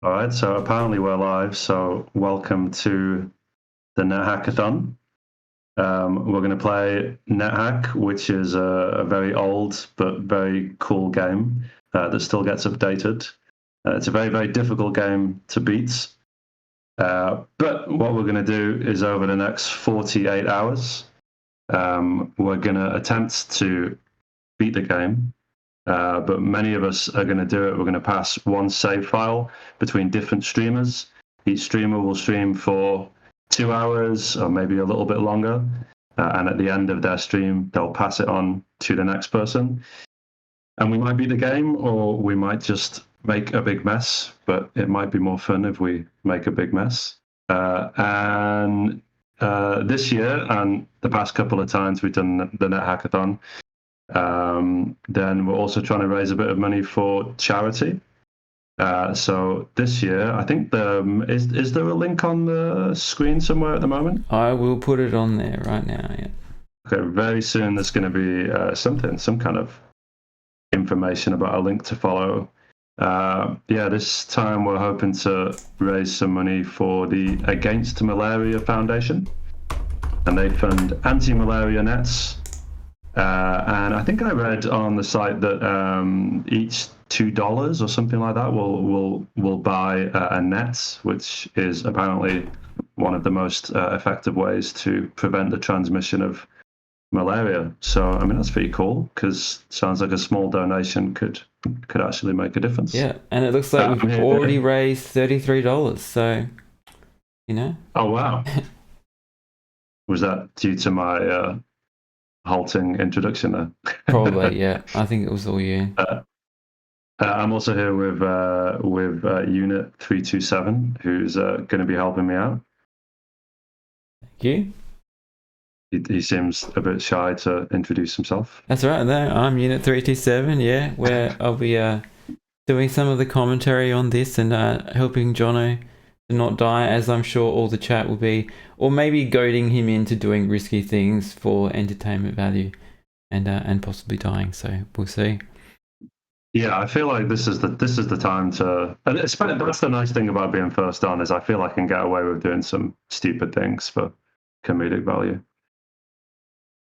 All right, so apparently we're live, so welcome to the NetHackathon. We're going to play NetHack, which is a very old but very cool game that still gets updated. It's a very, very difficult game to beat. But what we're going to do is over the next 48 hours, we're going to attempt to beat the game. But many of us are going to do it. We're going to pass one save file between different streamers. Each streamer will stream for 2 hours or maybe a little bit longer. And at the end of their stream, they'll pass it on to the next person. And we might beat the game, or we might just make a big mess. But it might be more fun if we make a big mess. And this year and the past couple of times we've done the NetHackathon, then we're also trying to raise a bit of money for charity. So this year, I think is there a link on the screen somewhere at the moment? I will put it on there right now. Yeah. Okay. Very soon there's going to be some kind of information about a link to follow. This time we're hoping to raise some money for the Against Malaria Foundation, and they fund anti-malaria nets. And I think I read on the site that each $2 or something like that will buy a net, which is apparently one of the most effective ways to prevent the transmission of malaria. So I mean that's pretty cool, because it sounds like a small donation could actually make a difference. Yeah, and it looks like we've already raised $33. So, you know. Oh wow! Was that due to my halting introduction there? Probably, yeah. I think it was all you. I'm also here with Unit 327, who's going to be helping me out. Thank you. He seems a bit shy to introduce himself. That's right. No, I'm Unit 327. Yeah, where I'll be doing some of the commentary on this and helping Jono to not die, as I'm sure all the chat will be, or maybe goading him into doing risky things for entertainment value, and possibly dying. So we'll see. Yeah, I feel like this is the time to, and that's the nice thing about being first on, is I feel I can get away with doing some stupid things for comedic value.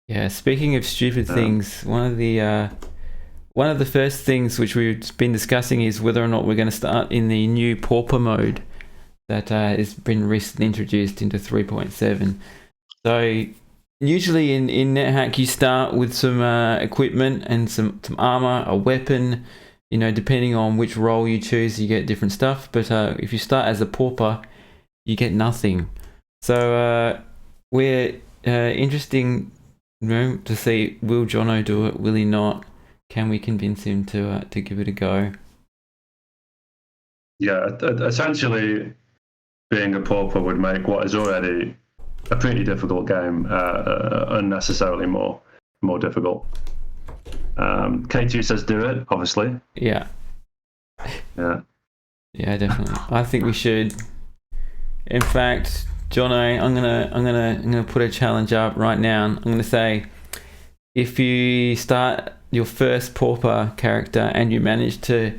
Yeah, speaking of stupid things, one of the first things which we've been discussing is whether or not we're going to start in the new pauper mode that has been recently introduced into 3.7. So usually in NetHack you start with some equipment and some armor, a weapon. You know, depending on which role you choose, you get different stuff. But if you start as a pauper, you get nothing. So we're interesting, you know, to see, will Jono do it? Will he not? Can we convince him to give it a go? Yeah, essentially, being a pauper would make what is already a pretty difficult game unnecessarily more difficult. K2 says do it, obviously. Yeah. Yeah, definitely. I think we should. In fact, Jono, I'm gonna put a challenge up right now. I'm gonna say, if you start your first pauper character and you manage to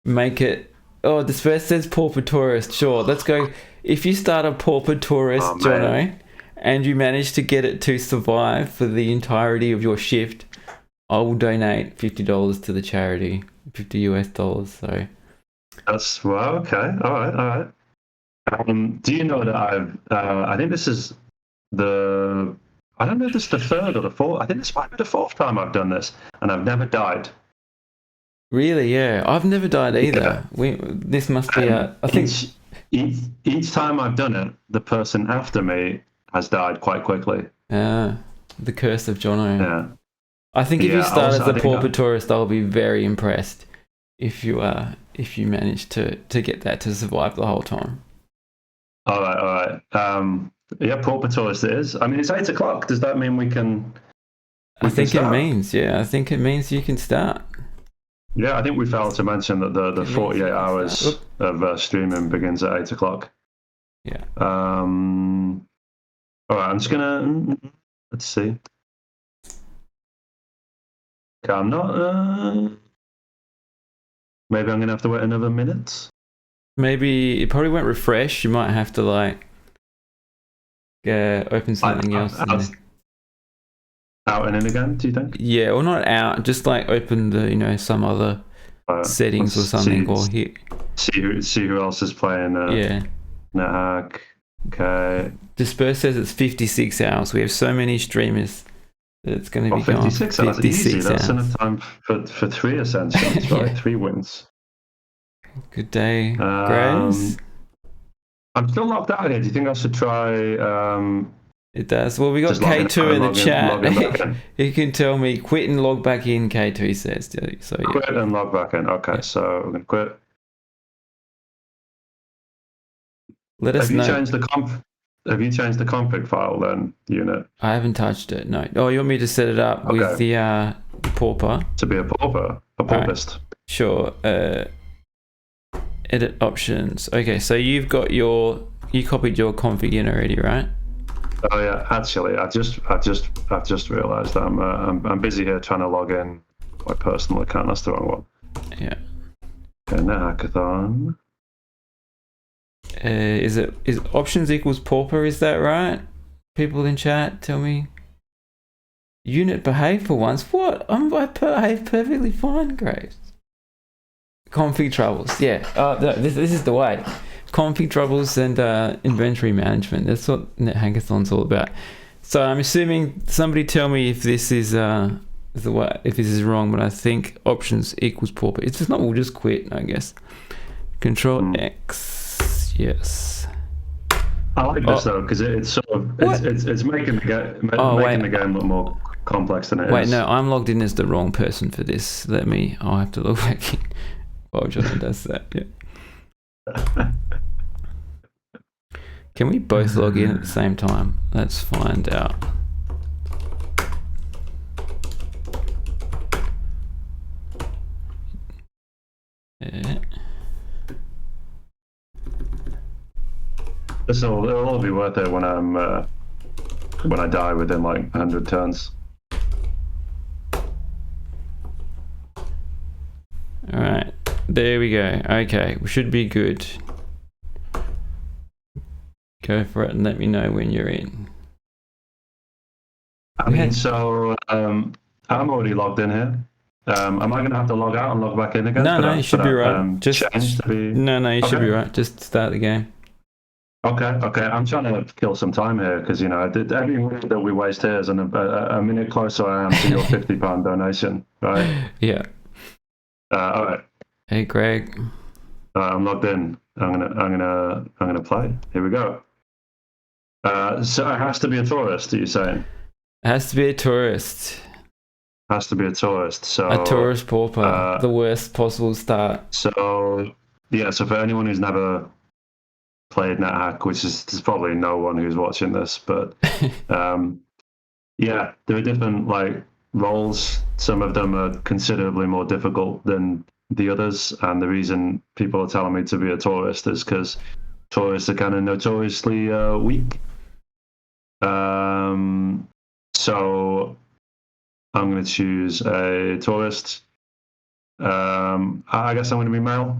make it, oh, this first says pauper tourist. Sure, let's go. If you start a pauper tourist, Jono, and you manage to get it to survive for the entirety of your shift, I will donate $50 to the charity, $50 US. So that's well, okay, all right. Do you know that I think this is I don't know if this is the third or the fourth. I think this might be the fourth time I've done this, and I've never died. Really? Yeah, I've never died either. Yeah. This must be I think each time I've done it, the person after me has died quite quickly. The curse of Jono. Yeah. I think if you start as a pauper tourist, I'll be very impressed if you manage to get that to survive the whole time. All right. Yeah, pauper tourist it is. I mean, it's 8 o'clock. Does that mean we can? I think it means you can start. Yeah, I think we failed to mention that the 48 hours of streaming begins at 8 o'clock. Yeah. All right, I'm just gonna let's see. Okay, I'm not. Maybe I'm gonna have to wait another minute. Maybe it probably won't refresh. You might have to like open something else. Out and in again, do you think? Yeah, or not out. Just like open the some other settings or something, or hit. See who else is playing. Yeah. NetHack. Okay. Disperse says it's 56 hours. We have so many streamers that it's going to be 56 gone. hours. 56 easy. That's enough time for 3 ascensions, right? Yeah. 3 wins. Good day, Grace. I'm still locked out here. Do you think I should try? It does. Well, we got K2 in the chat. He can tell me quit and log back in. K2 says. So yeah. Quit and log back in. Okay, so we're going to quit. Let us know. Have you changed the config file then, unit? I haven't touched it. No. Oh, you want me to set it up with the pauper? To be a pauper, a paupist. Right. Sure. Edit options. Okay, so you copied your config in already, right? Oh yeah, actually, I've just realised I'm busy here trying to log in my personal account. That's the wrong one. Yeah. Okay, NetHackathon. Is options equals pauper? Is that right? People in chat, tell me. Unit behave for once. What? I behave perfectly fine, Grace. Config troubles. Yeah. This is the way. Config troubles and inventory management. That's what NetHackathon's all about. So I'm assuming somebody tell me if this is the way, if this is wrong, but I think options equals pauper. It's just not. We'll just quit, I guess. Control X. Yes. I like this though because it's sort of it's making the game look more complex than it is. Wait, no, I'm logged in as the wrong person for this. I'll have to log back in. While John does that. Yeah. Can we both log in at the same time? Let's find out. Yeah. It'll all be worth it when I die within like 100 turns. All right, there we go. Okay, we should be good. Go for it and let me know when you're in. So I'm already logged in here. Am I going to have to log out and log back in again? No, you should be right. You should be right. Just start the game. Okay. I'm trying to kill some time here because every minute that we waste here is a minute closer I am to your £50 donation, right? Yeah. All right. Hey, Greg. I'm logged in. I'm gonna play. Here we go. So it has to be a tourist. Are you saying? It has to be a tourist. Has to be a tourist. So a tourist pauper. The worst possible start. So yeah. So for anyone who's never played NetHack, which is there's probably no one who's watching this, but yeah, there are different roles. Some of them are considerably more difficult than the others, and the reason people are telling me to be a tourist is because tourists are kind of notoriously weak. So I'm going to choose a tourist. I guess I'm going to be male.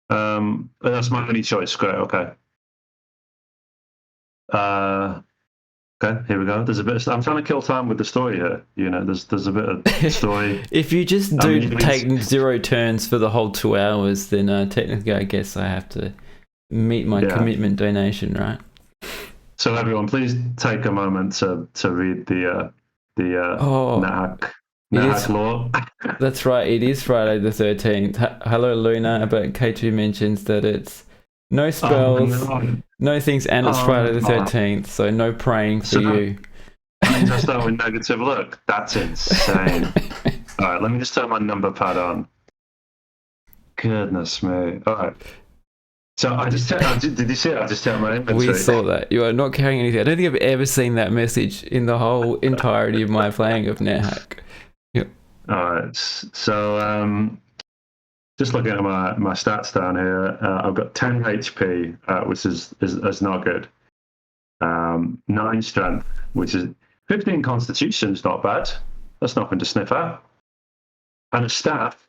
That's my only choice. Great. Okay. Okay, here we go. There's a bit. I'm trying to kill time with the story here. There's a bit of story. If you just take 0 turns for the whole 2 hours, then technically, I guess I have to meet my commitment donation, right? So everyone, please take a moment to read the NetHack law. That's right. It is Friday the 13th. Hello, Luna. But K2 mentions that it's no spells, no things, and it's Friday the 13th, so no praying for you. I start with negative look. That's insane. All right, let me just turn my number pad on. Goodness me. All right. So I just did you see it? I just checked my inventory. We saw that. You are not carrying anything. I don't think I've ever seen that message in the whole entirety of my playing of NetHack. Yep. All right. So just looking at my stats down here, I've got 10 HP, which is not good. 9 strength, which is 15 constitution's not bad. That's nothing to sniff at. And a staff.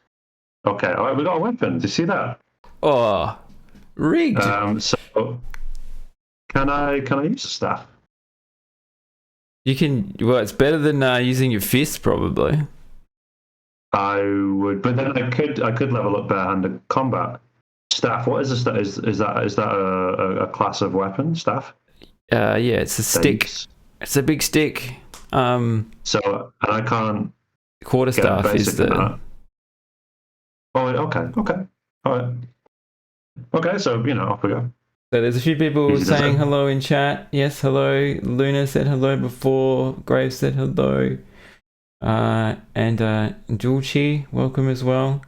Okay, all right, we got a weapon. Do you see that? Oh, rigged. So can I use the staff? You can. Well, it's better than using your fists, probably. I would, but then I could level up barehanded combat. Staff. What is a staff? Is that a class of weapon? Staff. Yeah, it's a stick. Staves. It's a big stick. So, and I can't Quarterstaff get is basic in the. that. Oh, okay, all right, okay. So off we go. So there's a few people Easy saying to hello in chat. Yes, hello. Luna said hello before. Graves said hello. And Julchi, welcome as well.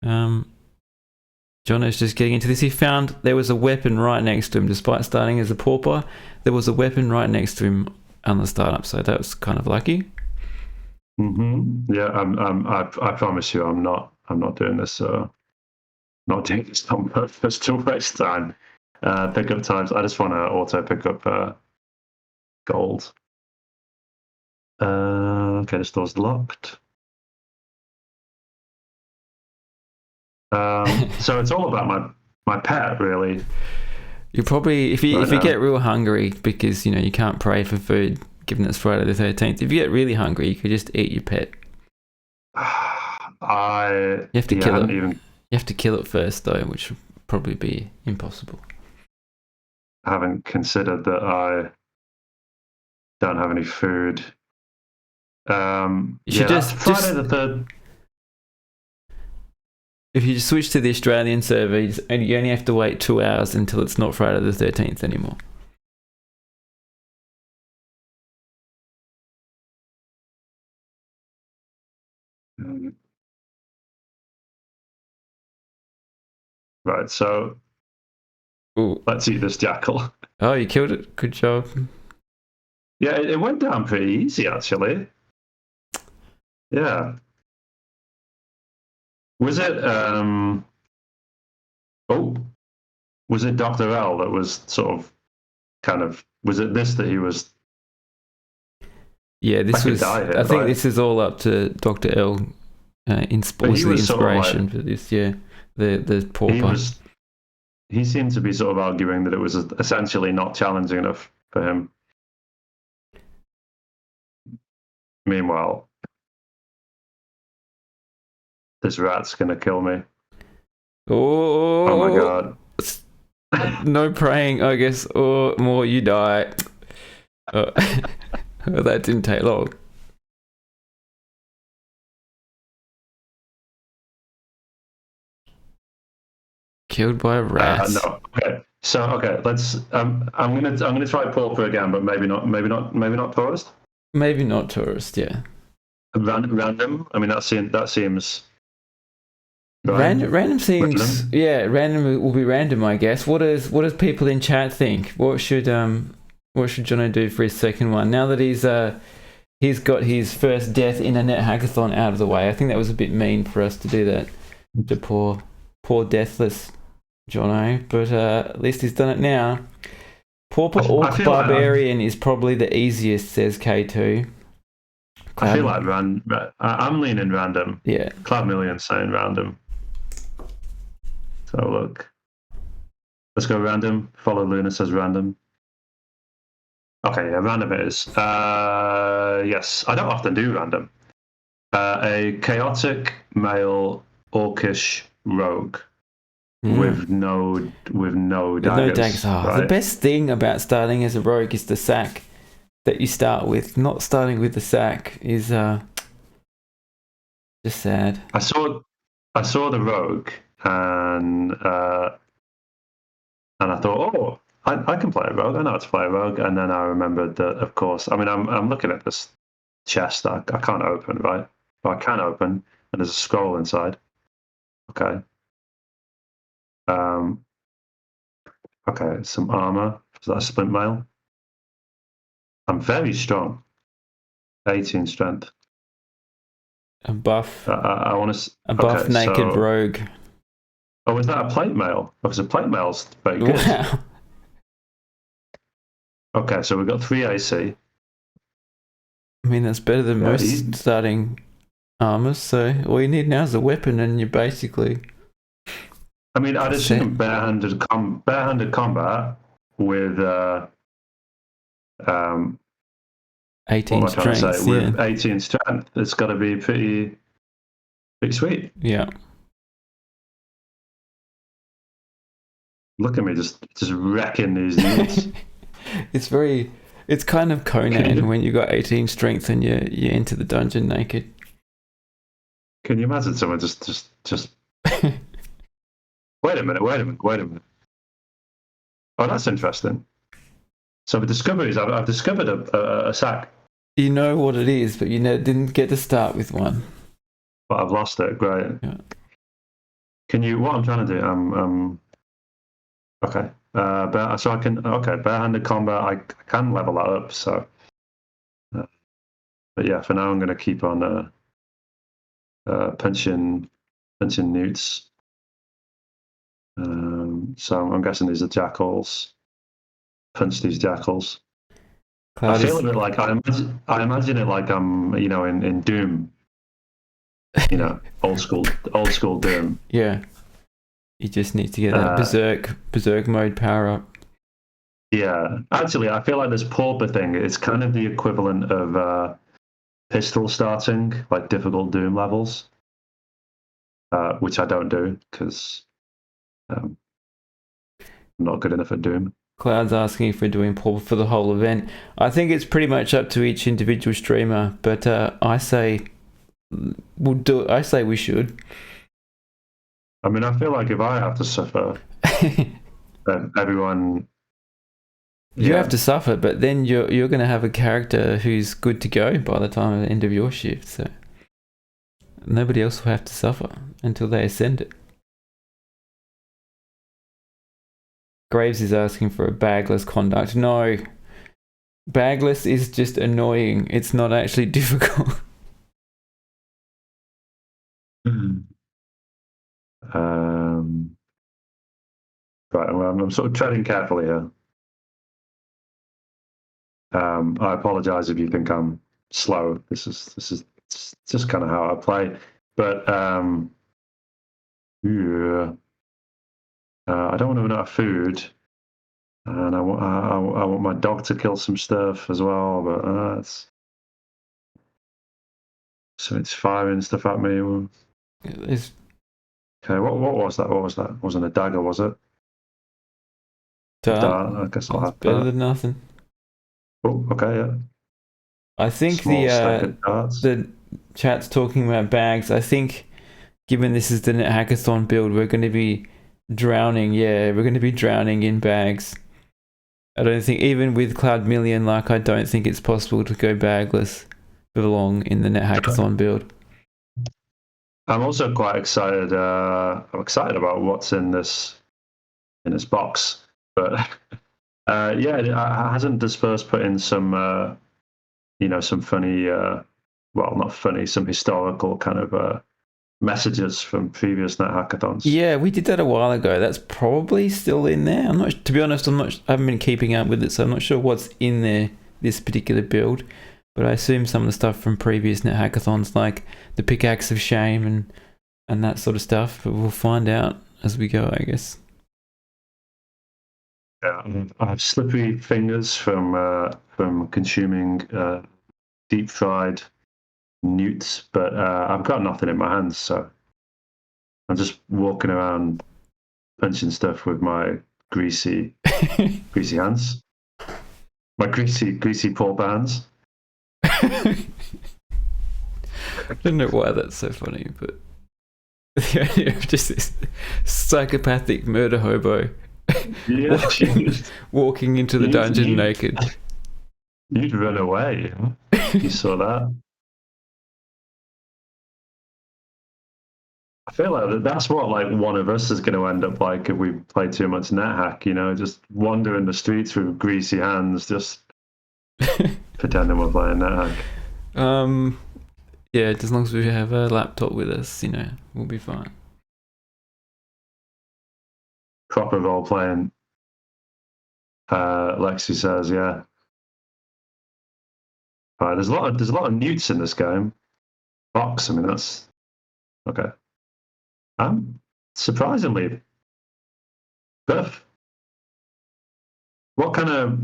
Jono's just getting into this. He found there was a weapon right next to him. Despite starting as a pauper, there was a weapon right next to him on the startup. So that was kind of lucky. Yeah, I promise you, I'm not doing this. Not doing this on purpose to waste time. Pickup times. I just want to auto pick up gold. Okay, this door's locked. So it's all about my pet, really. You probably, if you get real hungry, because you can't pray for food, given it's Friday the 13th. If you get really hungry, you could just eat your pet. You have to kill it. You have to kill it first, though, which would probably be impossible. I haven't considered that I don't have any food. You should Friday the 3rd. If you switch to the Australian server, you only have to wait 2 hours until it's not Friday the 13th anymore. Right, so Ooh. Let's eat this jackal. Oh, you killed it. Good job. Yeah, it went down pretty easy, actually. Yeah. Was it was it Dr. L that was sort of was it this that he was? Yeah, this was I think this is all up to Dr. L was the inspiration for this, the pauper. He seemed to be sort of arguing that it was essentially not challenging enough for him. Meanwhile, this rat's gonna kill me. Oh my god. No praying, I guess, or more you die. Well, that didn't take long. Killed by a rat. No. Okay. So let's. I'm gonna try pauper again, but maybe not tourist. Maybe not tourist. Yeah. Random. I mean, that seems. Right? Random seems. Random? Yeah, random will be random, I guess. What does people in chat think? What should Jono do for his second one? Now that he's got his first death in a NetHackathon out of the way. I think that was a bit mean for us to do that to poor deathless Jono, but at least he's done it now. Pauper Orc Barbarian is probably the easiest, says K2. I feel like I'm leaning random. Yeah. Cloud Million saying random. So look. Let's go random. Follow Luna says random. Okay, yeah, random it is. Yes, I don't often do random. A chaotic male orcish rogue with no daggers. Right? The best thing about starting as a rogue is the sack that you start with. Not starting with the sack is just sad. I saw the rogue and I thought, oh, I can play a rogue. I know how to play a rogue. And then I remembered that, of course. I mean, I'm looking at this chest that I can't open, right? But I can open, and there's a scroll inside. Okay. Okay, some armor. Is that a splint mail? I'm very strong. 18 strength. A buff. I want to. A buff naked rogue. Oh, is that a plate mail? Because a plate mail's very good. Wow. Okay, so we've got 3 AC. I mean, that's better than most starting armors. So all you need now is a weapon, and you're basically. I mean, I'd assume barehanded combat with 18 what am I trying to strength, say? With 18 strength, it's got to be pretty sweet. Yeah. Look at me, just wrecking these dudes. It's kind of Conan when you got 18 strength and you enter the dungeon naked. Can you imagine someone just wait a minute. Oh, that's interesting. So the discoveries, I've discovered a sack. You know what it is, but you didn't get to start with one. But I've lost it. Great. Yeah. Can you? What I'm trying to do? Okay. So I can. Okay. Barehanded combat. I can level that up. So. But yeah, for now I'm going to keep on punching newts. So I'm guessing these are jackals. Punch these jackals. I feel a bit like I imagine it like I'm in Doom. Old school Doom. Yeah. You just need to get that berserk mode power up. Yeah, actually, I feel like this pauper thing is kind of the equivalent of pistol starting, like difficult Doom levels, which I don't do because I'm not good enough at Doom. Cloud's asking if we're doing pauper for the whole event. I think it's pretty much up to each individual streamer, but I say we'll do it. I say we should. I mean, I feel like if I have to suffer, then everyone. You have to suffer, but then you're going to have a character who's good to go by the time of the end of your shift. So nobody else will have to suffer until they ascend it. Graves is asking for a bagless conduct. No, bagless is just annoying. It's not actually difficult. Right, I'm sort of treading carefully here. I apologize if you think I'm slow. This is just kind of how I play. But yeah, I don't want to run out of food, and I want my dog to kill some stuff as well. But so it's firing stuff at me. Okay, what was that? What was that? It wasn't a dagger, was it? Dart. I guess I'll have better that. than nothing. Oh, okay, yeah. I think the chat's talking about bags. I think, given this is the NetHackathon build, we're going to be drowning. Yeah, we're going to be drowning in bags. I don't think, even with Cloud Million, I don't think it's possible to go bagless for long in the NetHackathon build. I'm also quite excited. I'm excited about what's in this box, but yeah, it hasn't dispersed. Put in some, some funny, well, not funny, some historical kind of messages from previous NetHackathons. Yeah, we did that a while ago. That's probably still in there. I'm not. To be honest, I haven't been keeping up with it, so I'm not sure what's in there this particular build. But I assume some of the stuff from previous NetHackathons, like the pickaxe of shame and that sort of stuff. But we'll find out as we go, I guess. Yeah, I have slippery fingers from consuming deep fried newts, but I've got nothing in my hands, so I'm just walking around punching stuff with my greasy hands, my greasy pauper hands. I don't know why that's so funny, but the idea of just this psychopathic murder hobo walking into the dungeon naked. You'd run away. You saw that. I feel like that's what one of us is going to end up like if we play too much NetHack. Just wandering the streets with greasy hands, just pretending we're playing NetHack. Yeah, as long as we have a laptop with us, we'll be fine. Proper role playing. Lexi says, yeah. All right, there's a lot of newts in this game. Box, I mean, that's okay. Surprisingly, Biff, what kind of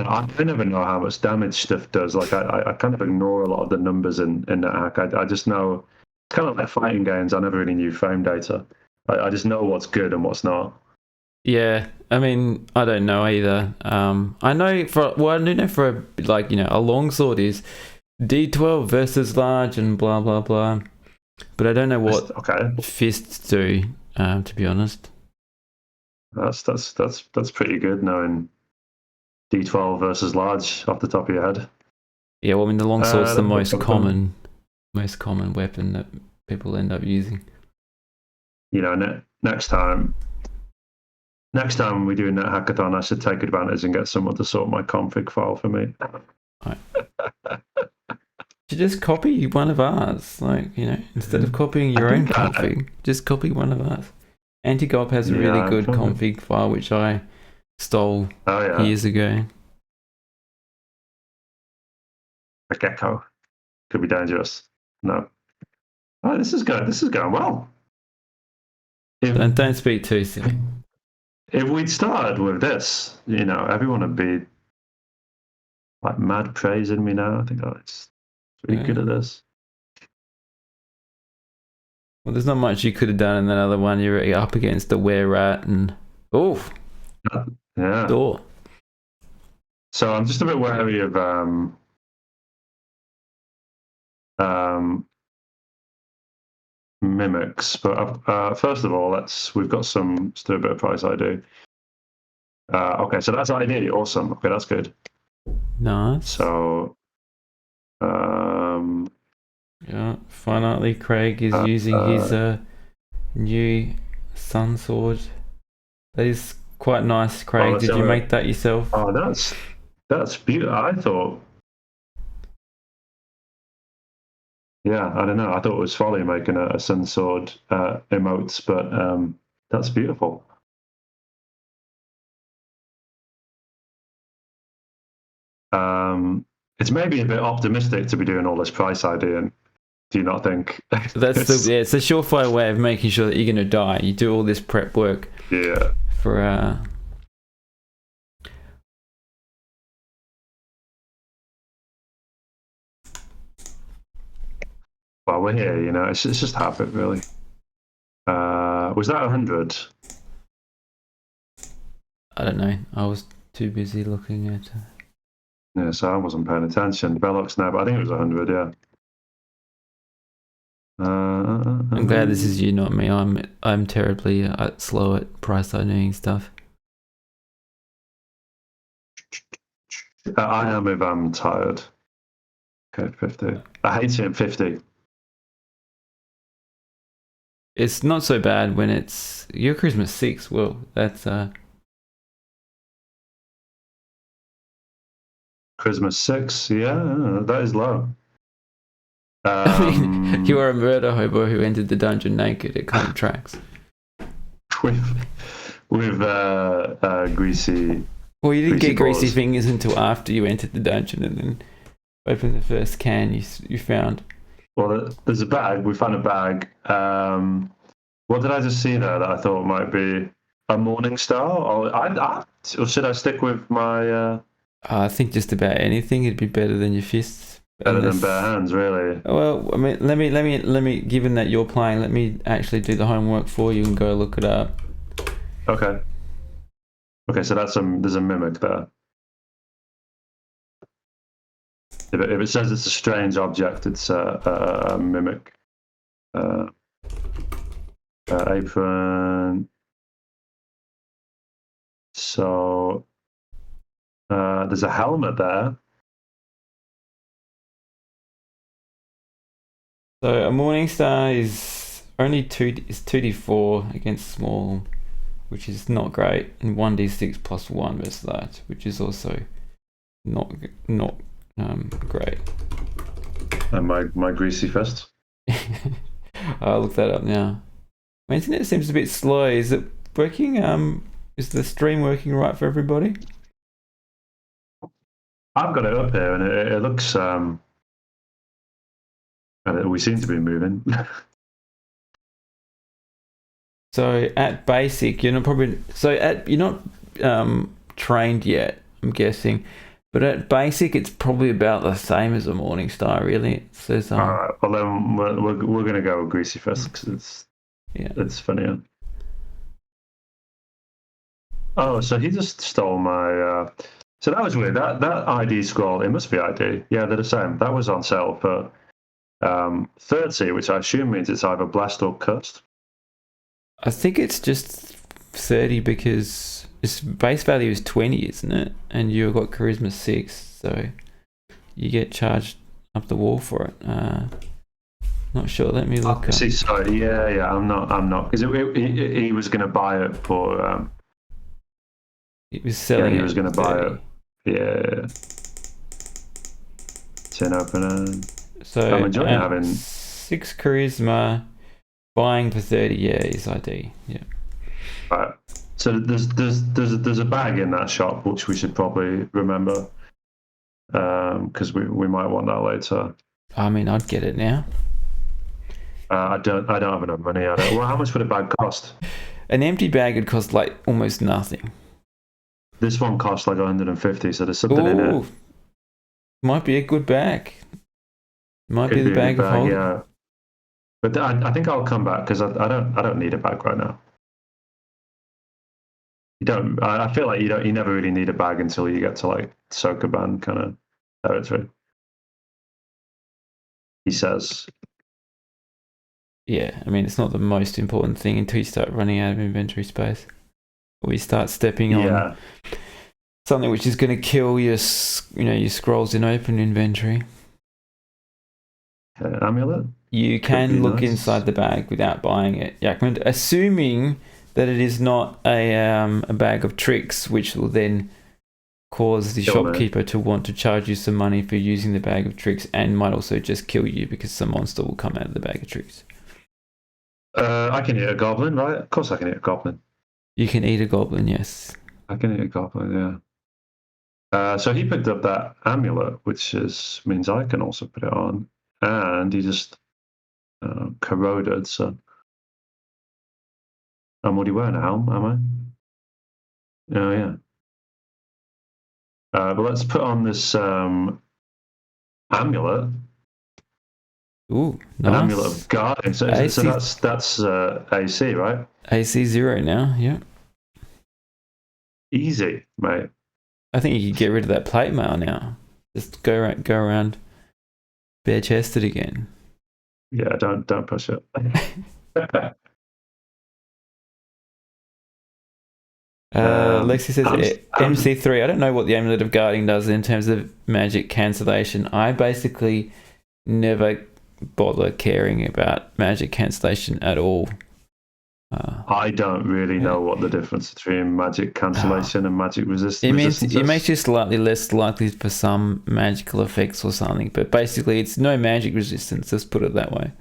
I never know how much damage stuff does. Like I kind of ignore a lot of the numbers in NetHack. I just know it's kind of like fighting games. I never really knew frame data. I just know what's good and what's not. Yeah, I mean, I don't know either. I know I do know for a longsword is D12 versus large and blah blah blah, but I don't know what fists do. To be honest, that's pretty good knowing D12 versus large off the top of your head. Yeah, well, I mean, the longsword's the most common weapon that people end up using. You know, next time we do a NetHackathon, I should take advantage and get someone to sort my config file for me. Right. You just copy one of ours, instead of copying your own config, just copy one of ours. Antigop has a really good config file, which I stole years ago. A gecko could be dangerous. No. Oh, this is going well. Don't speak too soon. If we'd started with this, everyone would be like mad praising me now. I think it's pretty good at this. Well, there's not much you could have done in that other one. You're up against the were-rat and door. So I'm just a bit wary of mimics, but first of all, we've got still a bit of price ID. Okay, so that's ID. Awesome. Okay, that's good. Nice. So, finally, Craig is using his new sun sword. That is quite nice, Craig. Did you make that yourself? Oh, that's beautiful. I thought. Yeah, I don't know. I thought it was folly making a sun sword emotes, but that's beautiful. It's maybe a bit optimistic to be doing all this price ID. Do you not think? It's a surefire way of making sure that you're going to die. You do all this prep work. Yeah. For well, we're here. It's just habit, really. Was that 100? I don't know. I was too busy looking at. Yeah, so I wasn't paying attention. Bellocs now, but I think it was 100. Yeah. I'm glad this is you, not me. I'm terribly slow at price ID stuff. I am if I'm tired. Okay, 50. I hate seeing 50. It's not so bad when it's your Christmas 6. Well, that's Christmas 6. Yeah, that is low. I mean, you are a murder hobo who entered the dungeon naked. It kind of tracks. With greasy. Well, you didn't get greasy fingers until after you entered the dungeon and then opened the first can you found. Well, there's a bag. We found a bag. What did I just see there that I thought might be a morning star? Or should I stick with my? I think just about anything. It'd be better than your fists. Better than bare hands, really. Well, I mean, let me. Given that you're playing, let me actually do the homework for you and go look it up. Okay. Okay, so there's a mimic there. If it says it's a strange object, it's a mimic. Apron. So there's a helmet there. So a Morningstar is only 2d4 against small, which is not great, and 1d6 plus 1 versus that, which is also not great. And my greasy fist. I'll look that up now. My internet seems a bit slow. Is it working? Is the stream working right for everybody? I've got it up here, and it looks. We seem to be moving. So at basic, you're not trained yet, I'm guessing. But at basic, it's probably about the same as a Morningstar, really. It says, All right. Well, then we're gonna go with Greasy first because it's funnier. Oh, so he just stole my. So that was weird. That ID scroll, it must be ID. Yeah, they're the same. That was on sale for 30, which I assume means it's either blessed or cursed. I think it's just 30 because its base value is 20, isn't it? And you've got Charisma 6, so you get charged up the wall for it. Not sure. Let me look. See, sorry. Yeah. I'm not because he was going to buy it for. He was selling. Yeah, he was going to buy it. Yeah. 10 opener. So I'm enjoying having 6 Charisma, buying for 30. Yeah, is ID. Yeah. Right. So there's a bag in that shop which we should probably remember, because we might want that later. I mean, I'd get it now. I don't have enough money. Well, how much would a bag cost? An empty bag would cost like almost nothing. This one costs like 150, so there's something in it. Might be a good bag. Might be the bag of holding. Yeah. But I think I'll come back because I don't need a bag right now. You don't. I feel like you never really need a bag until you get to like Sokoban kind of territory. He says. Yeah, I mean, it's not the most important thing until you start running out of inventory space. Or you start stepping on something which is going to kill your scrolls in open inventory. Amulet? You can look inside the bag without buying it, Yakman, assuming that it is not a bag of tricks, which will then cause the shopkeeper to want to charge you some money for using the bag of tricks and might also just kill you because some monster will come out of the bag of tricks. I can eat a goblin, right? Of course I can eat a goblin. You can eat a goblin, yes. I can eat a goblin, yeah. So he picked up that amulet, which means I can also put it on. And he just corroded, so... I'm already wearing a helm, am I? Oh, yeah. But let's put on this amulet. Ooh, nice. An amulet of guarding. So that's AC, right? AC 0 now, yeah. Easy, mate. I think you could get rid of that plate mail now. Just go around bare chested again. Yeah, don't push it. Lexi says MC3. I don't know what the amulet of guarding does in terms of magic cancellation. I basically never bother caring about magic cancellation at all. I don't really know what the difference between magic cancellation and magic resistance is. It makes you slightly less likely for some magical effects or something, but basically it's no magic resistance, let's put it that way.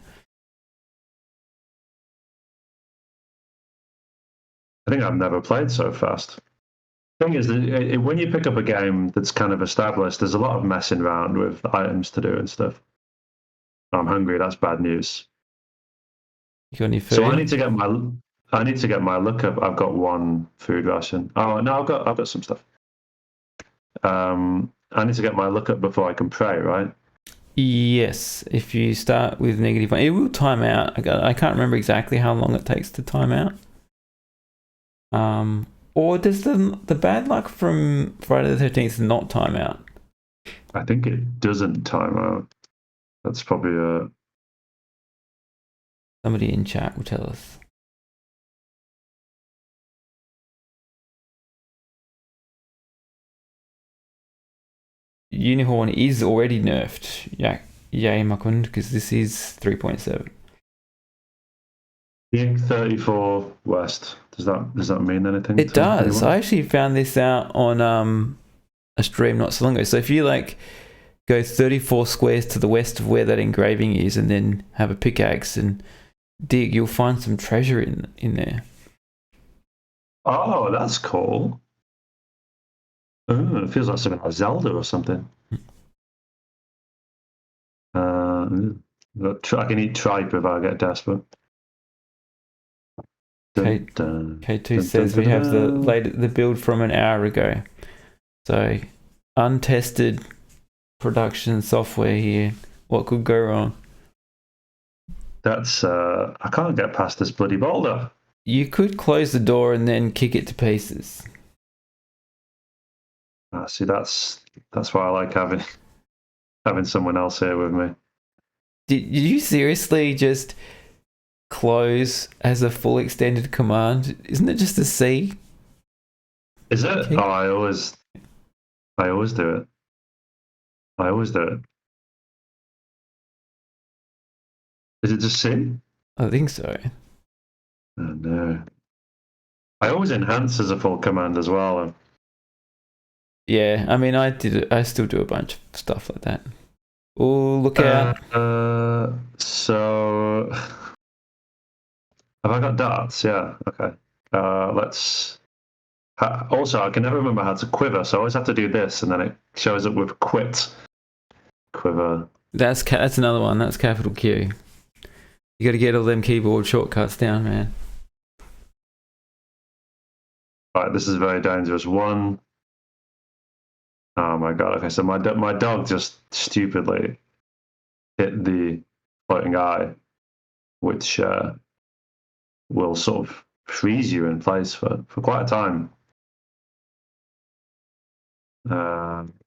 I think I've never played so fast. The thing is, when you pick up a game that's kind of established, there's a lot of messing around with items to do and stuff. I'm hungry. That's bad news. You got any food? So I need to get my lookup. I've got one food ration. Oh no, I've got some stuff. I need to get my lookup before I can pray, right? Yes. If you start with -1, it will time out. I can't remember exactly how long it takes to time out. Or does the bad luck from Friday the 13th not time out? I think it doesn't time out. That's probably somebody in chat will tell us. Unicorn is already nerfed. Yeah, yay, Makund, because this is 3.7. 34 West. Does that mean anything? It does. Anyone? I actually found this out on a stream not so long ago. So if you go 34 squares to the west of where that engraving is, and then have a pickaxe and dig, you'll find some treasure in there. Oh, that's cool. It feels like something like Zelda or something. I can eat tripe if I get desperate. K2 says we have the build from an hour ago. So untested production software here. What could go wrong? That's I can't get past this bloody boulder. You could close the door and then kick it to pieces. See, that's why I like having someone else here with me. Did you seriously just close as a full extended command? Isn't it just a C? Is it? Okay. Oh, I always do it. I always do it. Is it just C? I think so. Oh, no. I always enhance as a full command as well. Yeah, I mean, I still do a bunch of stuff like that. Oh, look out. So, have I got darts? Yeah, okay. Let's... Also, I can never remember how to quiver, so I always have to do this, and then it shows up with quit. Quiver. That's another one. That's capital Q. You got to get all them keyboard shortcuts down, man. Right, this is very dangerous. One. Oh my god. Okay, so my dog just stupidly hit the floating eye, which will sort of freeze you in place for quite a time.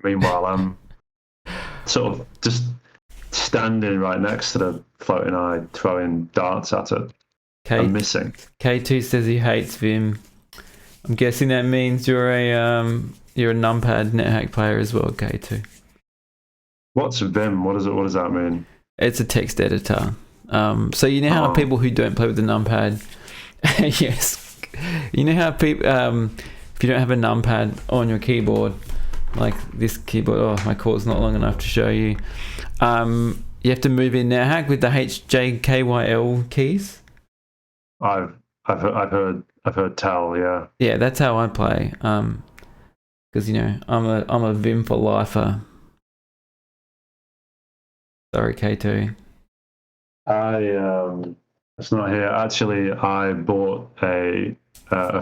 Meanwhile, I'm sort of just standing right next to the floating eye, throwing darts at it. I'm missing. K2 says he hates Vim. I'm guessing that means you're a numpad NetHack player as well, K2. What's Vim? What does that mean? It's a text editor. So you know how people who don't play with the numpad, yes, you know how people if you don't have a numpad on your keyboard, like this keyboard, oh, my cord's not long enough to show you. You have to move in NetHack with the HJKYL keys. I've heard tell, yeah. Yeah, that's how I play. Because I'm a Vim for lifer. Sorry, K2. It's not here. Actually, I bought a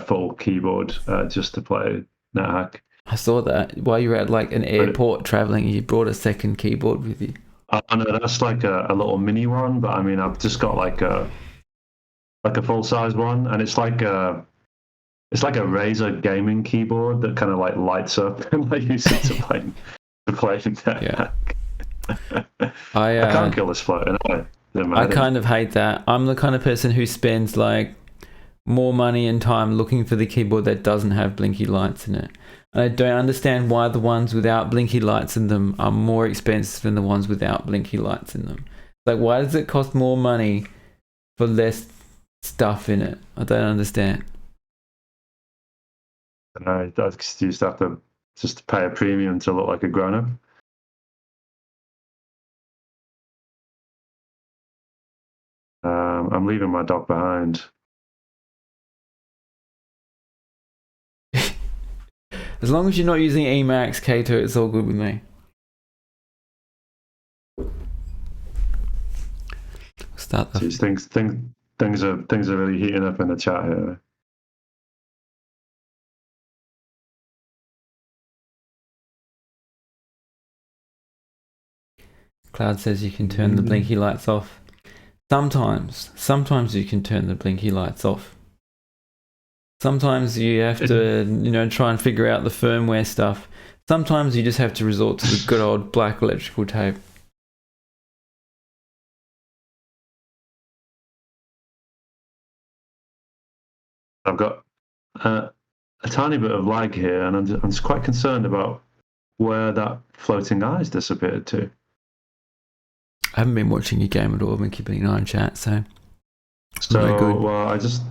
full keyboard just to play NetHack. I saw that while you were at like an airport traveling. You brought a second keyboard with you. I know that's like a little mini one, but I mean I've just got like a full size one, and it's like a Razer gaming keyboard that kind of like lights up, and I use it to play NetHack. I can't kill this float. I kind of hate that. I'm the kind of person who spends like more money and time looking for the keyboard that doesn't have blinky lights in it. And I don't understand why the ones without blinky lights in them are more expensive than the ones without blinky lights in them. Like, why does it cost more money for less stuff in it? I don't understand. I just used to have to just pay a premium to look like a grown-up. I'm leaving my dog behind. As long as you're not using Emacs, K2, it's all good with me. Start the... Things are really heating up in the chat here. Cloud says you can turn the blinky lights off. Sometimes you can turn the blinky lights off. Sometimes you have to, try and figure out the firmware stuff. Sometimes you just have to resort to the good old black electrical tape. I've got a tiny bit of lag here, and I'm just quite concerned about where that floating eye's disappeared to. I haven't been watching your game at all. I've been keeping an eye on chat, so good. Well, I just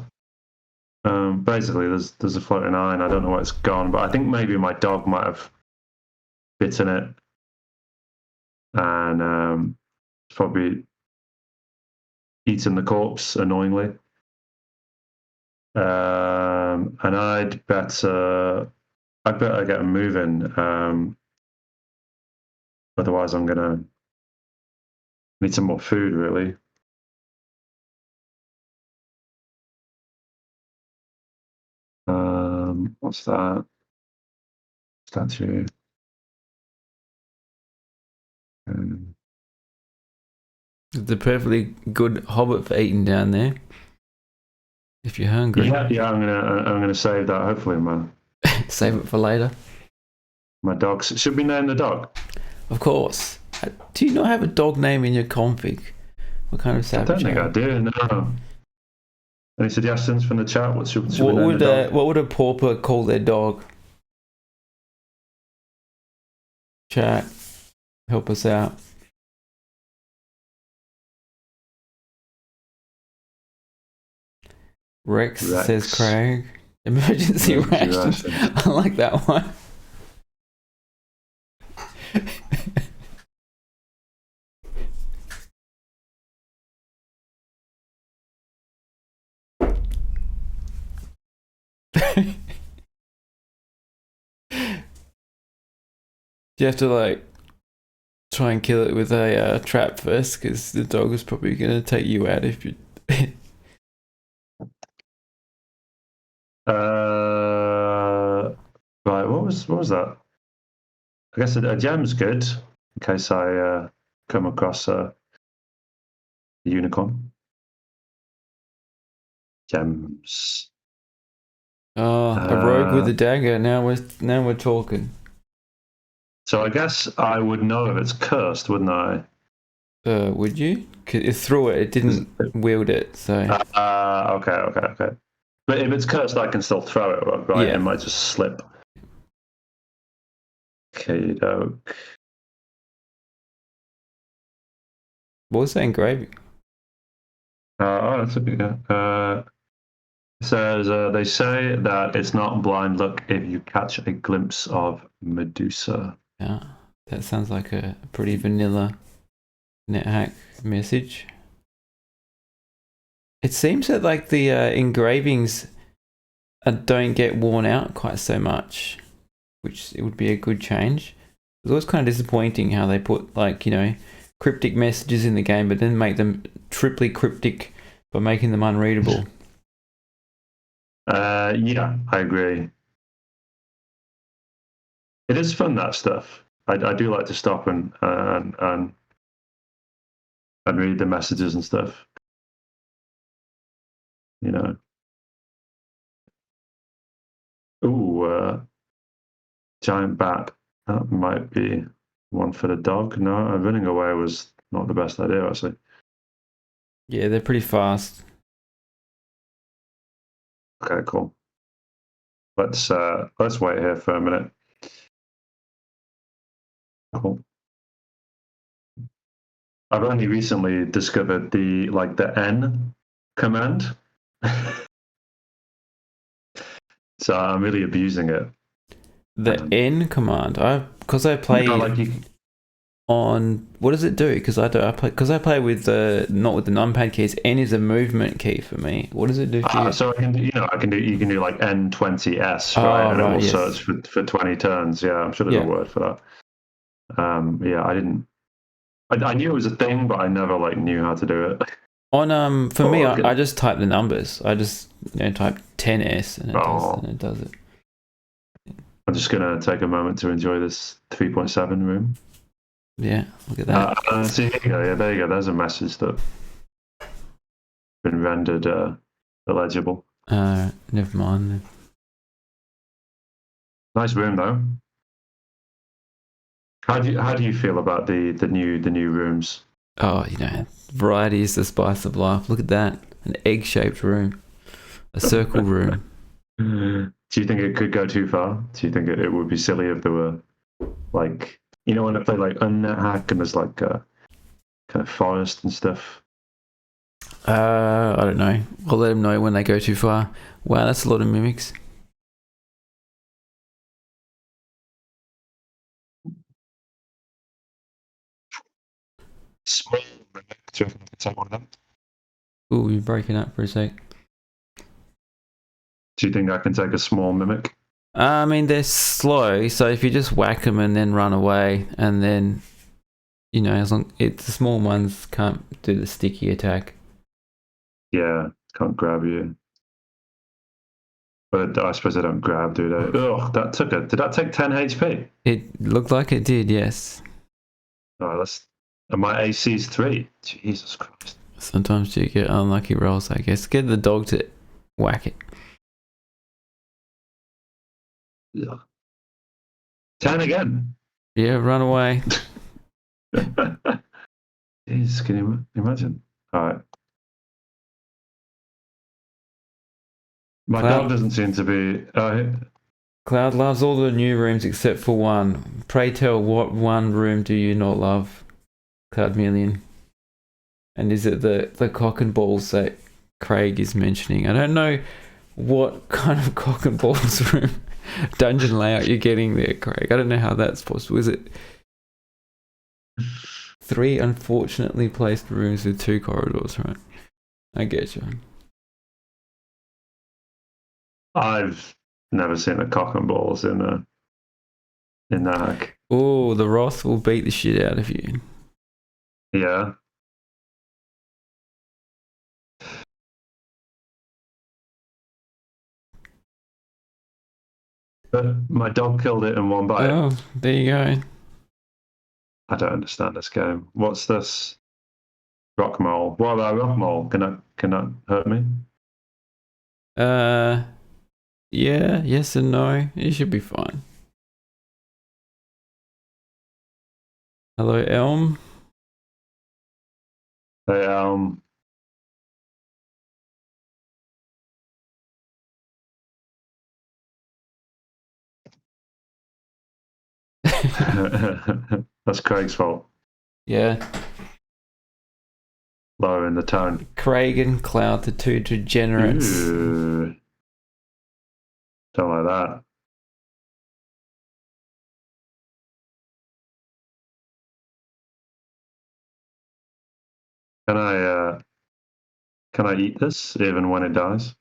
basically there's a floating eye, and I don't know where it's gone, but I think maybe my dog might have bitten it, and probably eaten the corpse annoyingly. And I'd better get moving. Otherwise, I'm gonna need some more food, really. What's that? Statue. It's a perfectly good hobbit for eating down there. If you're hungry. Yeah. I'm gonna save that. Hopefully, Save it for later. My dogs. Should we name the dog? Of course. Do you not have a dog name in your config? What kind of savage? I don't think I do. No. Any suggestions from the chat? What would a pauper call their dog? Chat, help us out. Rex says Craig. Emergency rations. I like that one. You have to like try and kill it with a trap first, because the dog is probably going to take you out if you. Right. What was that? I guess a gem's good in case I come across a unicorn. Gems. Oh, a rogue with a dagger. Now we're talking. So I guess I would know if it's cursed, wouldn't I? Would you? 'Cause it threw it. It didn't wield it. So. Okay. But if it's cursed, I can still throw it, right? Yeah. It might just slip. Okay, doke. What was that engraving? That's a good. It says they say that it's not blind luck if you catch a glimpse of Medusa. Yeah, that sounds like a pretty vanilla NetHack message. It seems that like the engravings don't get worn out quite so much, which it would be a good change. It's always kind of disappointing how they put like, cryptic messages in the game, but then make them triply cryptic by making them unreadable. Yeah, I agree. It is fun, that stuff. I do like to stop and read the messages and stuff. Ooh, giant bat. That might be one for the dog. No, running away was not the best idea, actually. Yeah, they're pretty fast. Okay, cool. Let's wait here for a minute. Cool. I've only recently discovered the N command. So I'm really abusing it. The N command. Because I play on. What does it do? Because I play with not with the numpad keys. N is a movement key for me. What does it do for you? So I can do. You can do like N20S, right? And it will search for 20 turns. Yeah, I'm sure there's a word for that. Yeah, I didn't. I knew it was a thing, but I never knew how to do it. On for me, I just type the numbers. I just type 10S and it does it. I'm just gonna take a moment to enjoy this 3.7 room. Yeah, look at that. So here you go. Yeah, there you go. There's a message that's been rendered illegible. Never mind then. Nice room though. How do you feel about the new rooms? Oh, variety is the spice of life. Look at that, an egg-shaped room, a circle room. Do you think it could go too far? Do you think it would be silly if there were when I play on NetHack and there's kind of forest and stuff? I don't know. I'll let them know when they go too far. Wow, that's a lot of mimics. Small mimic. Do you reckon I can take one of them? Ooh, you're breaking up for a sec. Do you think I can take a small mimic? I mean, they're slow, so if you just whack them and then run away, and then, as long the small ones can't do the sticky attack. Yeah, can't grab you. But I suppose they don't grab, do they? Ugh, that took it. Did that take 10 HP? It looked like it did, yes. All right, let's. And my AC's 3. Jesus Christ. Sometimes you get unlucky rolls, I guess. Get the dog to whack it. Yeah. 10 again. Yeah, run away. Jeez, can you imagine? All right. My dog doesn't seem to be. Cloud loves all the new rooms except for one. Pray tell, what one room do you not love? Cloud Million. And is it the cock and balls that Craig is mentioning? I don't know what kind of cock and balls room dungeon layout you're getting there, Craig. I don't know how that's possible. Is it 3 unfortunately placed rooms with 2 corridors, right? I get you. I've never seen a cock and balls in NetHack. Oh, the Roth will beat the shit out of you. Yeah. But my dog killed it in one bite. Oh, there you go. I don't understand this game. What's this? Rock mole. What about rock mole? Can that hurt me? Yeah, yes and no. It should be fine. Hello, Elm. Hey, that's Craig's fault. Yeah. Lowering the tone. Craig and Cloud, the 2 degenerates. Ooh. Don't like that. Can I eat this even when it dies?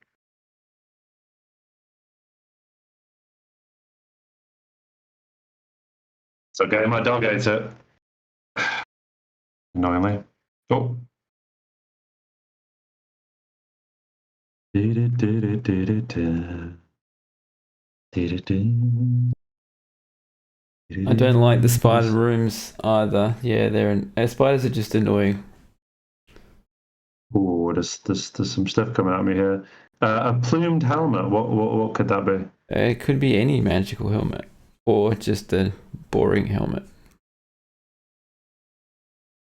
It's okay, my dog ate it. Annoyingly. Oh. I don't like the spider rooms either. Yeah, spiders are just annoying. Oh, there's some stuff coming at me here. A plumed helmet. What could that be? It could be any magical helmet, or just a boring helmet.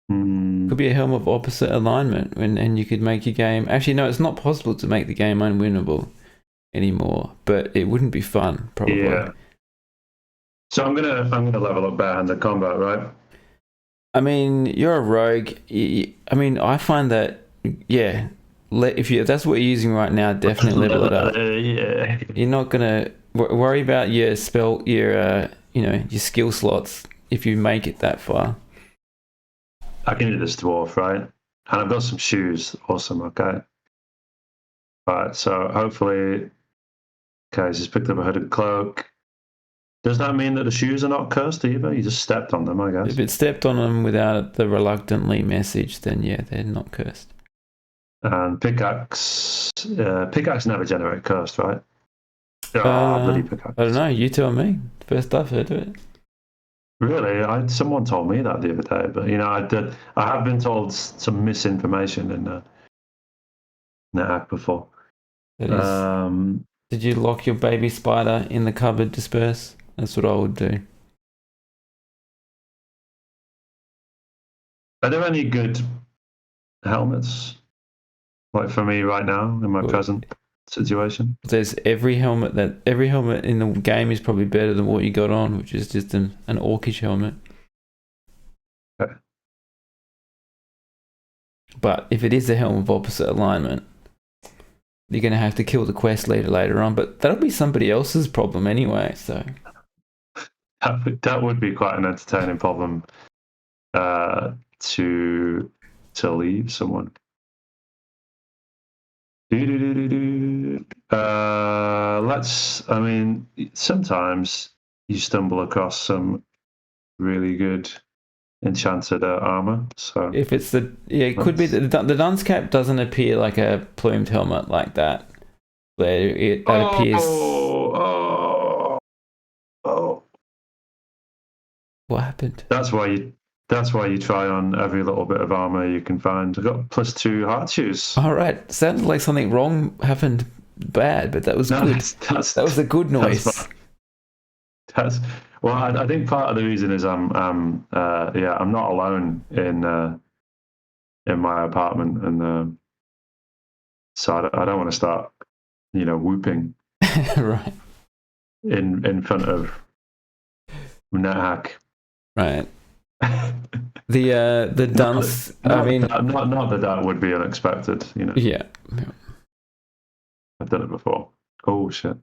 Could be a helmet of opposite alignment, and you could make your game. Actually, no, it's not possible to make the game unwinnable anymore. But it wouldn't be fun, probably. Yeah. So I'm gonna level up barehanded combat, right? I mean, you're a rogue. I mean, I find that if that's what you're using right now, definitely level it up. Yeah. You're not gonna worry about your skill slots if you make it that far. I can do this dwarf, right? And I've got some shoes. Awesome. Okay. All right. So hopefully, okay. He's just picked up a hooded cloak. Does that mean that the shoes are not cursed either? You just stepped on them, I guess. If it stepped on them without the reluctantly message, then yeah, they're not cursed. And pickaxe never generate cursed, right? Bloody pickaxe. I don't know. You tell me. First I've heard of it. Really? Someone told me that the other day, but I have been told some misinformation in NetHack before. That is, did you lock your baby spider in the cupboard, Disperse? That's what I would do. Are there any good helmets, like for me right now in my present situation? There's every helmet in the game is probably better than what you got on, which is just an orcish helmet. Okay. But if it is a helmet of opposite alignment, you're going to have to kill the quest leader later on, but that'll be somebody else's problem anyway, so... That would be quite an entertaining problem to leave someone. Sometimes you stumble across some really good enchanted armor. So if it's it could be the dunce cap doesn't appear like a plumed helmet like that. It appears. Oh. What happened? That's why you try on every little bit of armor you can find. I got +2 heart shoes. All right, sounded like something wrong happened bad, but that was good. That was a good noise. Well, I think part of the reason is I'm not alone in my apartment, and so I don't want to start, whooping Right. in front of NetHack. Right. The dance. Not that would be unexpected. Yeah. I've done it before. Oh shit!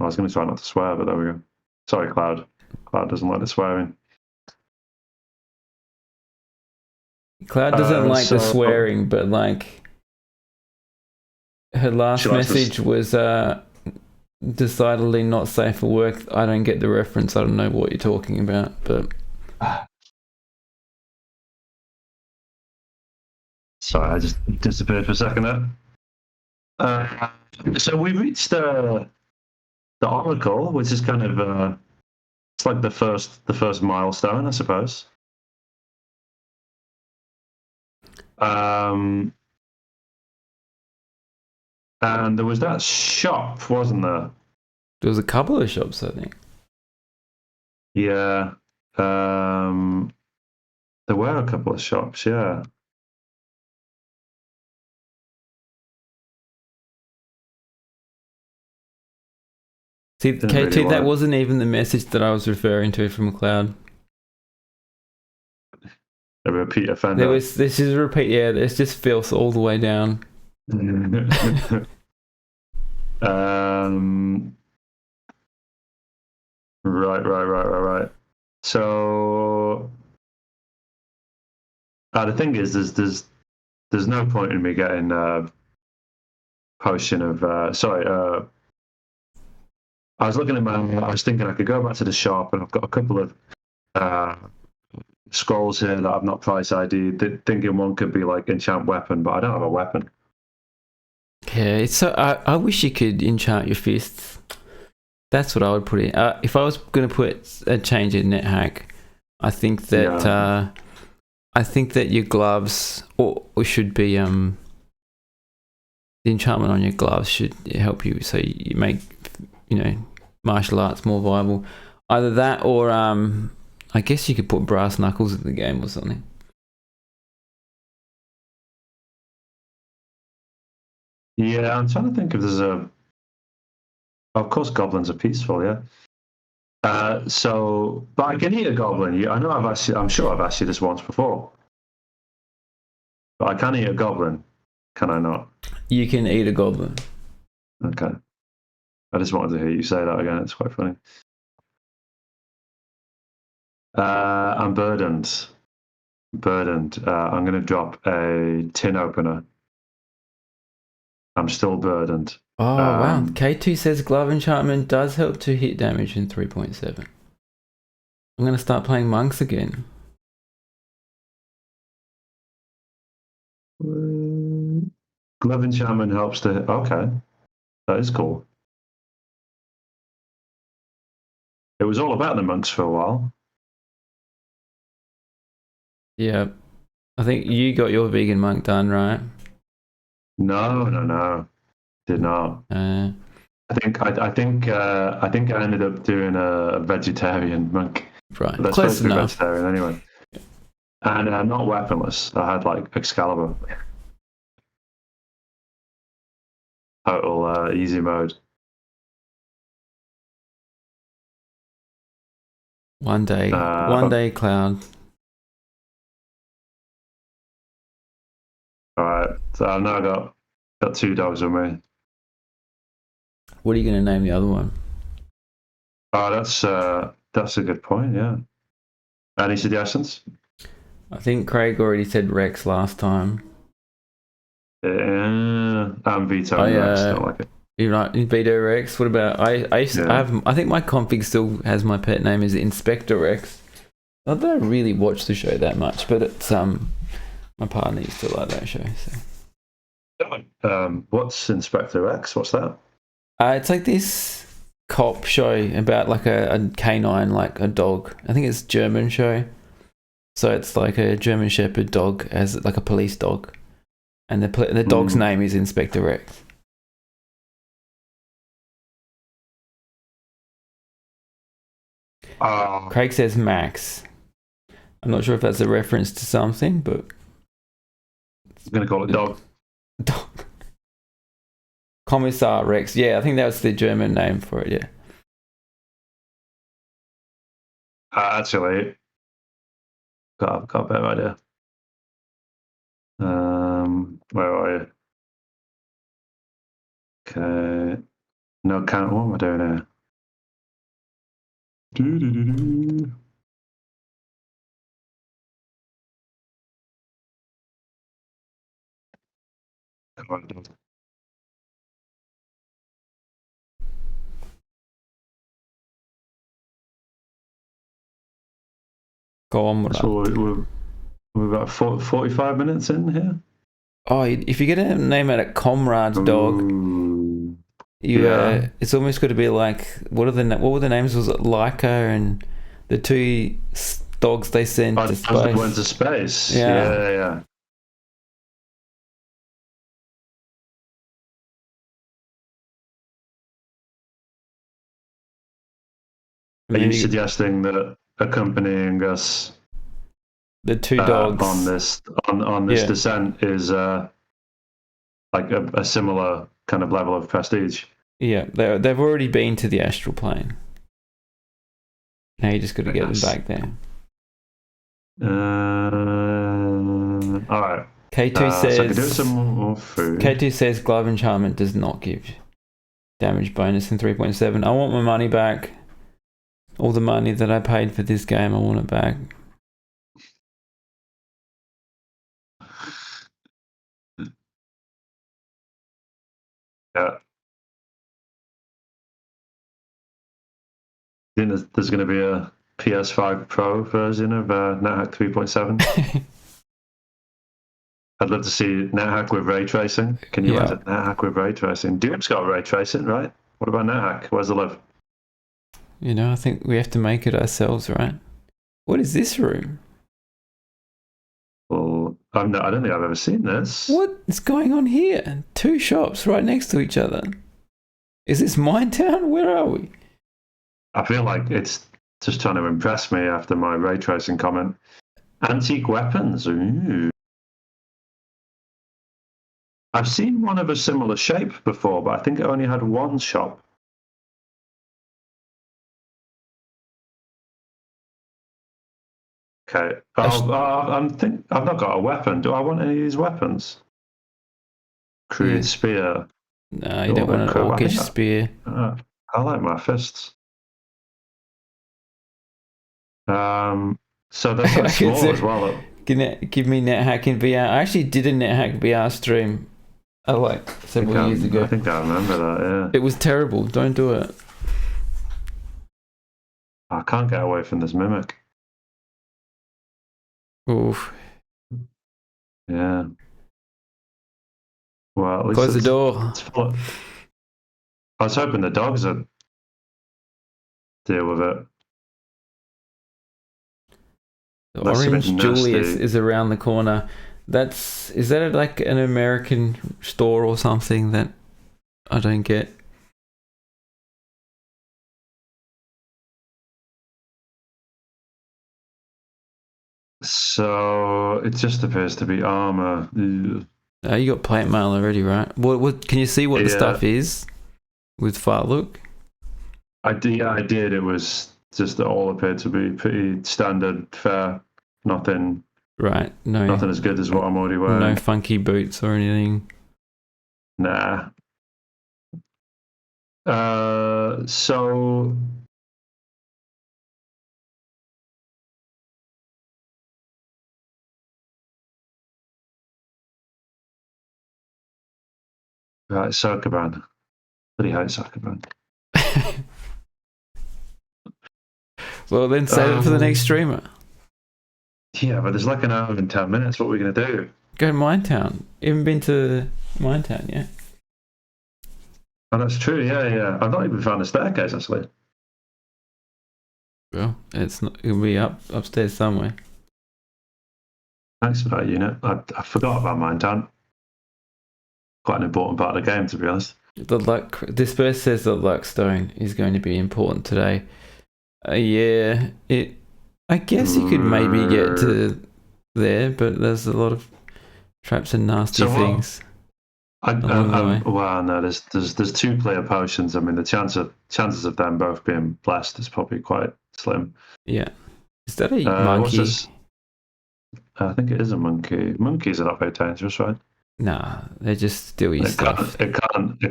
I was going to try not to swear, but there we go. Sorry, Cloud. Cloud doesn't like the swearing. Cloud doesn't like the swearing, but like her last message was decidedly not safe for work. I don't get the reference. I don't know what you're talking about, but sorry, I just disappeared for a second there. So we reached the Oracle, which is kind of it's like the first milestone, I suppose. And there was that shop, wasn't there? There was a couple of shops, I think. Yeah. There were a couple of shops, yeah. See, KT, that wasn't even the message that I was referring to from Cloud. A repeat offender. This is a repeat, yeah, there's just filth all the way down. Right. So the thing is, there's no point in me getting potion of I was looking at I was thinking I could go back to the shop, and I've got a couple of scrolls here that I've not price ID'd, thinking one could be like enchant weapon, but I don't have a weapon. Yeah, it's so. I wish you could enchant your fists. That's what I would put in. If I was going to put a change in NetHack, I think that your gloves or should be the enchantment on your gloves should help you, so you make martial arts more viable. Either that or I guess you could put brass knuckles in the game or something. Yeah, I'm trying to think if there's of course, goblins are peaceful, yeah. But I can eat a goblin. I know I'm sure I've asked you this once before. But I can eat a goblin, can I not? You can eat a goblin. Okay. I just wanted to hear you say that again. It's quite funny. I'm burdened. I'm going to drop a tin opener. I'm still burdened. Oh, wow. K2 says glove enchantment does help to hit damage in 3.7. I'm going to start playing monks again. Glove enchantment helps to hit. Okay. That is cool. It was all about the monks for a while. Yeah. I think you got your vegan monk done, right? No. Did not. I think I ended up doing a vegetarian monk. Right. That's supposed to be vegetarian anyway. And not weaponless. I had like Excalibur. Total easy mode. One day, Cloud. All right. So I've now got 2 dogs with me. What are you going to name the other one? Oh, that's a good point. Yeah. Any suggestions? I think Craig already said Rex last time. Yeah, I'm vetoing Rex. Don't like it. You're right. Veto Rex. What about I think my config still has my pet name as Inspector Rex. Not that I really watch the show that much, but it's my partner used to like that show. So What's Inspector X? What's that? It's like this cop show about like a canine, like a dog. I think it's a German show. So it's like a German Shepherd dog as like a police dog. And the dog's name is Inspector X. Craig says Max. I'm not sure if that's a reference to something, but I'm going to call it Dog. Dog. Kommissar Rex. Yeah, I think that's the German name for it, yeah. Actually, got a better idea. Where are you? Okay. No count. What am I doing here? Comrade. So we're about 45 minutes in here. Oh, if you're gonna name it a Comrade's dog, it's almost got to be like what were the names? Was it Leica and the two dogs they sent to space? They went to space. Yeah. Are you suggesting that accompanying us, the two dogs on this descent, is like a similar kind of level of prestige? Yeah, they've already been to the astral plane. Now you just got to get them back there. All right. K2 says. So I could do some more food. K2 says glove enchantment does not give damage bonus in 3.7. I want my money back. All the money that I paid for this game, I want it back. Yeah. I think there's going to be a PS5 Pro version of NetHack 3.7. I'd love to see NetHack with ray tracing. Can you imagine NetHack with ray tracing? Doom's got ray tracing, right? What about NetHack? Where's the live? I think we have to make it ourselves, right? What is this room? Well, I don't think I've ever seen this. What is going on here? Two shops right next to each other. Is this Minetown? Where are we? I feel like it's just trying to impress me after my ray tracing comment. Antique weapons. Ooh. I've seen one of a similar shape before, but I think it only had one shop. Okay. I've not got a weapon. Do I want any of these weapons? Crude spear. No, you don't want an orcish spear. I like my fists. So that's like small as well. Give me NetHack in VR. I actually did a NetHack VR stream several years ago. I think I remember that, yeah. It was terrible. Don't do it. I can't get away from this mimic. Oof. Yeah. Well, at least close the door. I was hoping the dogs would deal with it. The Orange Julius is around the corner. Is that like an American store or something that I don't get? So it just appears to be armor. You got plate mail already, right? What can you see what the stuff is with Farlook? I did. It was just that all appeared to be pretty standard fare. Nothing. Right. No. Nothing as good as what I'm already wearing. No funky boots or anything. Nah. So. Right, Sokoban. Pretty hate Sokoban. Well, then save it for the next streamer. Yeah, but there's like an hour and 10 minutes. What are we going to do? Go to Minetown. Even been to Minetown, yeah. Oh, that's true. Yeah. I've not even found a staircase actually. Well, it'll be upstairs somewhere. Thanks for that unit. I forgot about Minetown. Quite an important part of the game, to be honest. The luck. Disperse says the luck stone is going to be important today. Yeah, it. I guess you could maybe get to there, but there's a lot of traps and nasty things. Well, no, there's 2-player potions. I mean, the chances of them both being blessed is probably quite slim. Yeah, is that a monkey? I think it is a monkey. Monkeys are not very dangerous, right? Nah, they just steal your stuff. It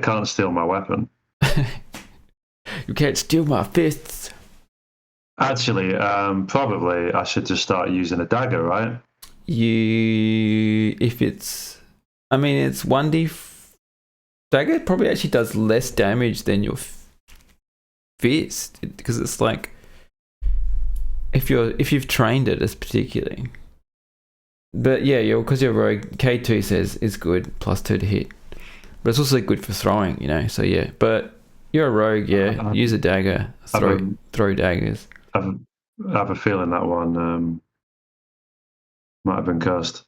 can't steal my weapon. You can't steal my fists. Actually, probably I should just start using a dagger, right? If it's 1D dagger probably actually does less damage than your fist, because it's like if you've trained it as particularly. But yeah, because you're rogue, K2 says is good, +2 to hit, but it's also good for throwing, So yeah, but you're a rogue, yeah. Use a dagger, throw daggers. I have a feeling that one might have been cursed.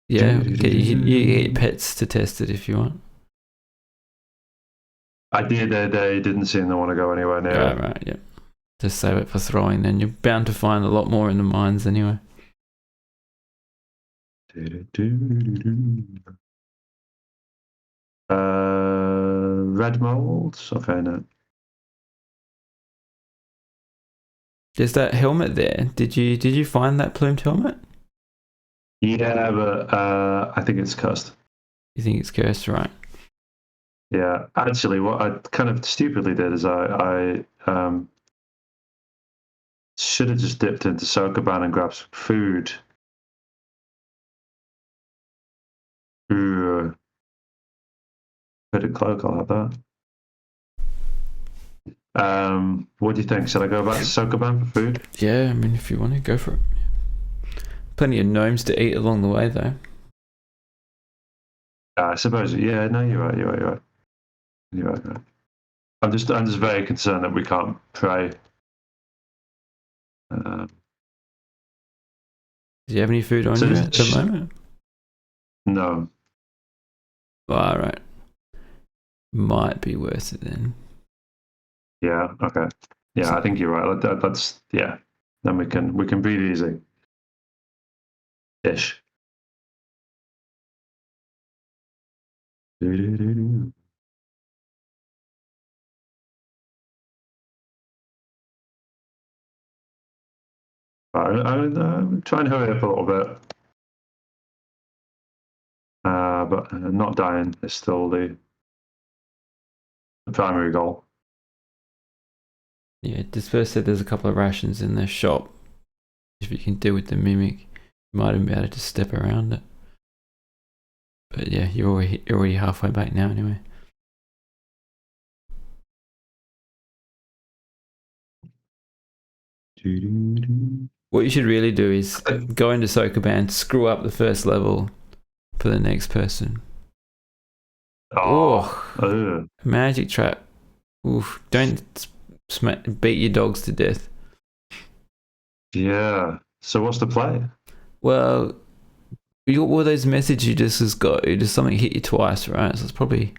Yeah, you get pets to test it if you want. I did. They didn't seem to want to go anywhere near it. Right, yeah. Just save it for throwing, then you're bound to find a lot more in the mines anyway. Red molds. Okay, no. There's that helmet there. Did you find that plumed helmet? Yeah, but I think it's cursed. You think it's cursed, right? Yeah, actually, what I kind of stupidly did is I should have just dipped into Sokoban and grabbed some food. Ooh. Hooded cloak, I'll have that. What do you think? Should I go back to Sokoban for food? Yeah, I mean, if you want to, go for it. Plenty of gnomes to eat along the way, though. I suppose. Yeah, no, you're right. You're right. I'm just very concerned that we can't pray. Do you have any food on you at the moment? No. All right. Might be worth it then. Yeah. Okay. Yeah, I think you're right. That's yeah. Then we can breathe easy. Ish. I'm trying to hurry up a little bit. But not dying is still the primary goal. Yeah, Disperse said there's a couple of rations in the shop. If you can deal with the mimic, you might even be able to just step around it. But yeah, you're already halfway back now anyway. What you should really do is go into Sokoban, screw up the first level for the next person. Magic trap. Oof, don't beat your dogs to death. Yeah. So what's the play? Well, you got all those messages you just got. Just something hit you twice, right? So it's probably...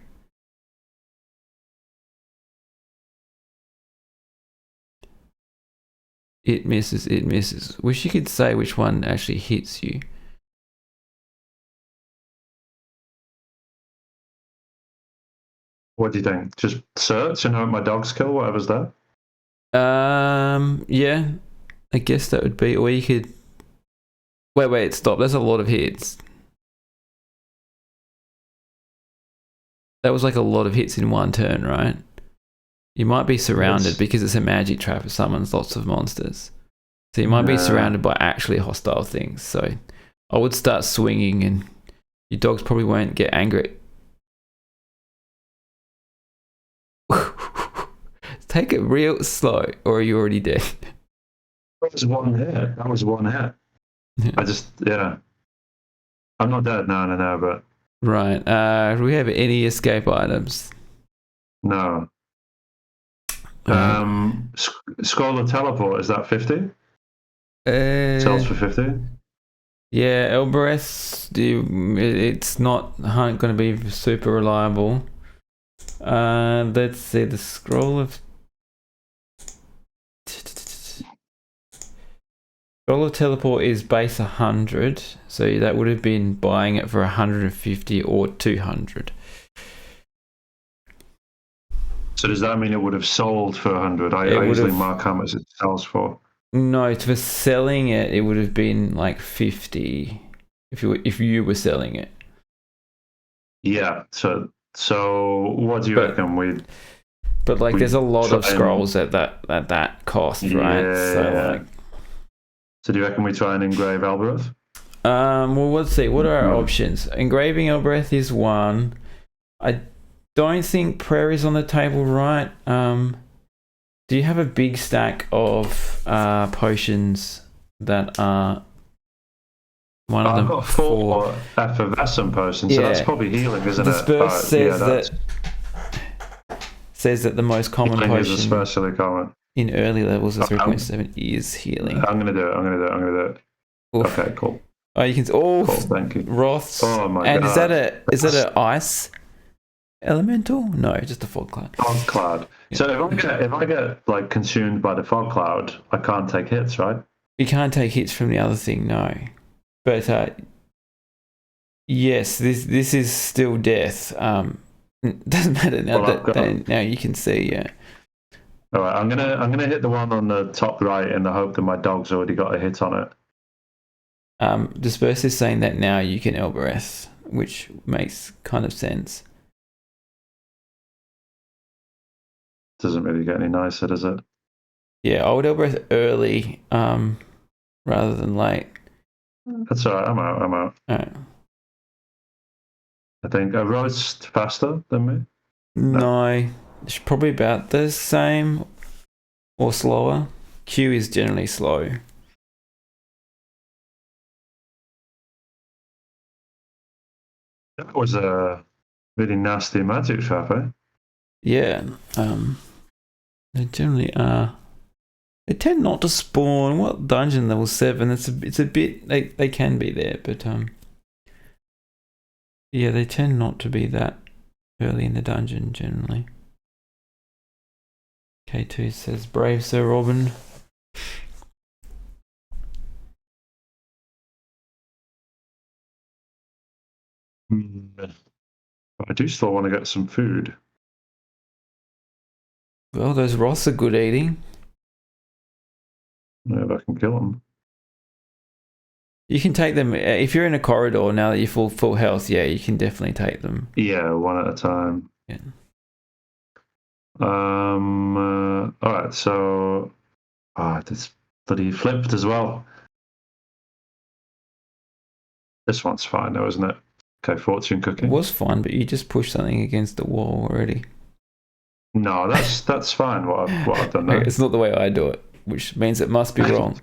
It misses. Wish you could say which one actually hits you. What do you think? Just search and hope my dogs kill whatever's there? Yeah. I guess that would be... Or you could... Wait, stop. There's a lot of hits. That was like a lot of hits in one turn, right? You might be surrounded because it's a magic trap. It summons lots of monsters. So you might be surrounded by actually hostile things. So I would start swinging and your dogs probably won't get angry. Take it real slow or are you already dead? That was one hit. I just, yeah. I'm not dead. No, but Right. Do we have any escape items? no. Uh, Scroll of teleport, is that 50? Sells uh, for 50? yeah, Elbereth, it's not going to be super reliable. Let's see, the scroll of teleport is base 100, so that would have been buying it for 150 or 200. So does that mean it would have sold for 100? I It would usually have mark how much it sells for. no for selling it. It would have been like 50 if you were selling it. Yeah. So what do you But reckon? like, We there's a lot try of scrolls at that cost, right? So Yeah. like, So do you reckon we try and engrave Albereth? well, let's see. What are our No. options? Engraving your breath is one. I don't think prayer is on the table, right? Do you have a big stack of potions that are one of I've them got four effervescent potions, so that's Yeah. probably healing, isn't it? Disperse says that's that the most common healing is potion especially common. in early levels of I'm, 3.7 is healing. I'm gonna do it. I'm gonna do it. Oof. Okay, cool. Oh, you can. Cool, thank you. Wraths. Oh my And god. is that a ice elemental? No, just a fog cloud. Fog cloud. Yeah. So if I get like consumed by the fog cloud, I can't take hits, right? You can't take hits from the other thing, no. But yes, this is still death. Doesn't matter now now you can see. Yeah. All right, I'm gonna hit the one on the top right in the hope that my dog's already got a hit on it. Disperse is saying that now you can Elbereth, which makes kind of sense. Doesn't really get any nicer, does it? Yeah, I would Elbereth early, rather than late. That's all right. I'm out. All right. I think a roast faster than me. No, it's probably about the same or slower. Q is generally slow. That was a really nasty magic trap, eh? Yeah. They generally are. They tend not to spawn. What dungeon level 7? It's a bit. They can be there, but yeah, they tend not to be that early in the dungeon generally. K2 says brave Sir Robin. I do still want to get some food. Well, those Roths are good eating. If I can kill them. You can take them if you're in a corridor now that you're full health. Yeah, you can definitely take them. Yeah, one at a time. Yeah. All right. So, it's bloody flipped as well. This one's fine, though, isn't it? Okay, fortune cookie. It was fine, but you just pushed something against the wall already. No, that's fine. What I've done there. It's not the way I do it, which means it must be wrong.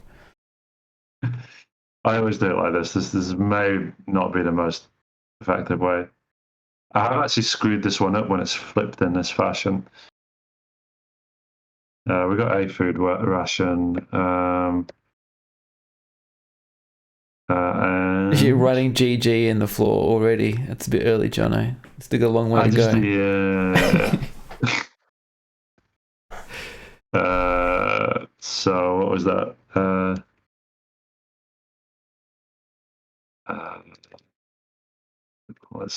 I always do it like this. This may not be the most effective way. I have actually screwed this one up when it's flipped in this fashion. We got a food ration. And You're writing GG in the floor already. That's a bit early, Jono. Still got a long way to go. So what was that?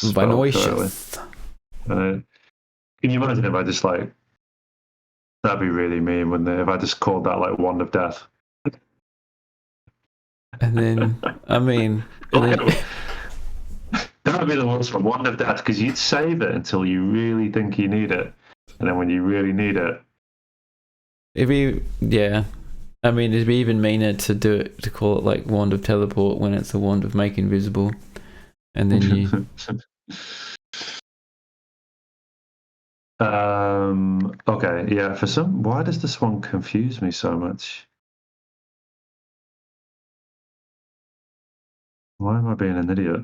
Vinoicious. Can you imagine if I just like, that'd be really mean, wouldn't it? If I just called that like Wand of Death. And then, I mean, that would be the worst one, Wand of Death, because you'd save it until you really think you need it, and then when you really need it, yeah. I mean, it'd be even meaner to call it like Wand of Teleport when it's a Wand of Make Invisible, and then you. Okay, yeah. Why does this one confuse me so much? Why am I being an idiot?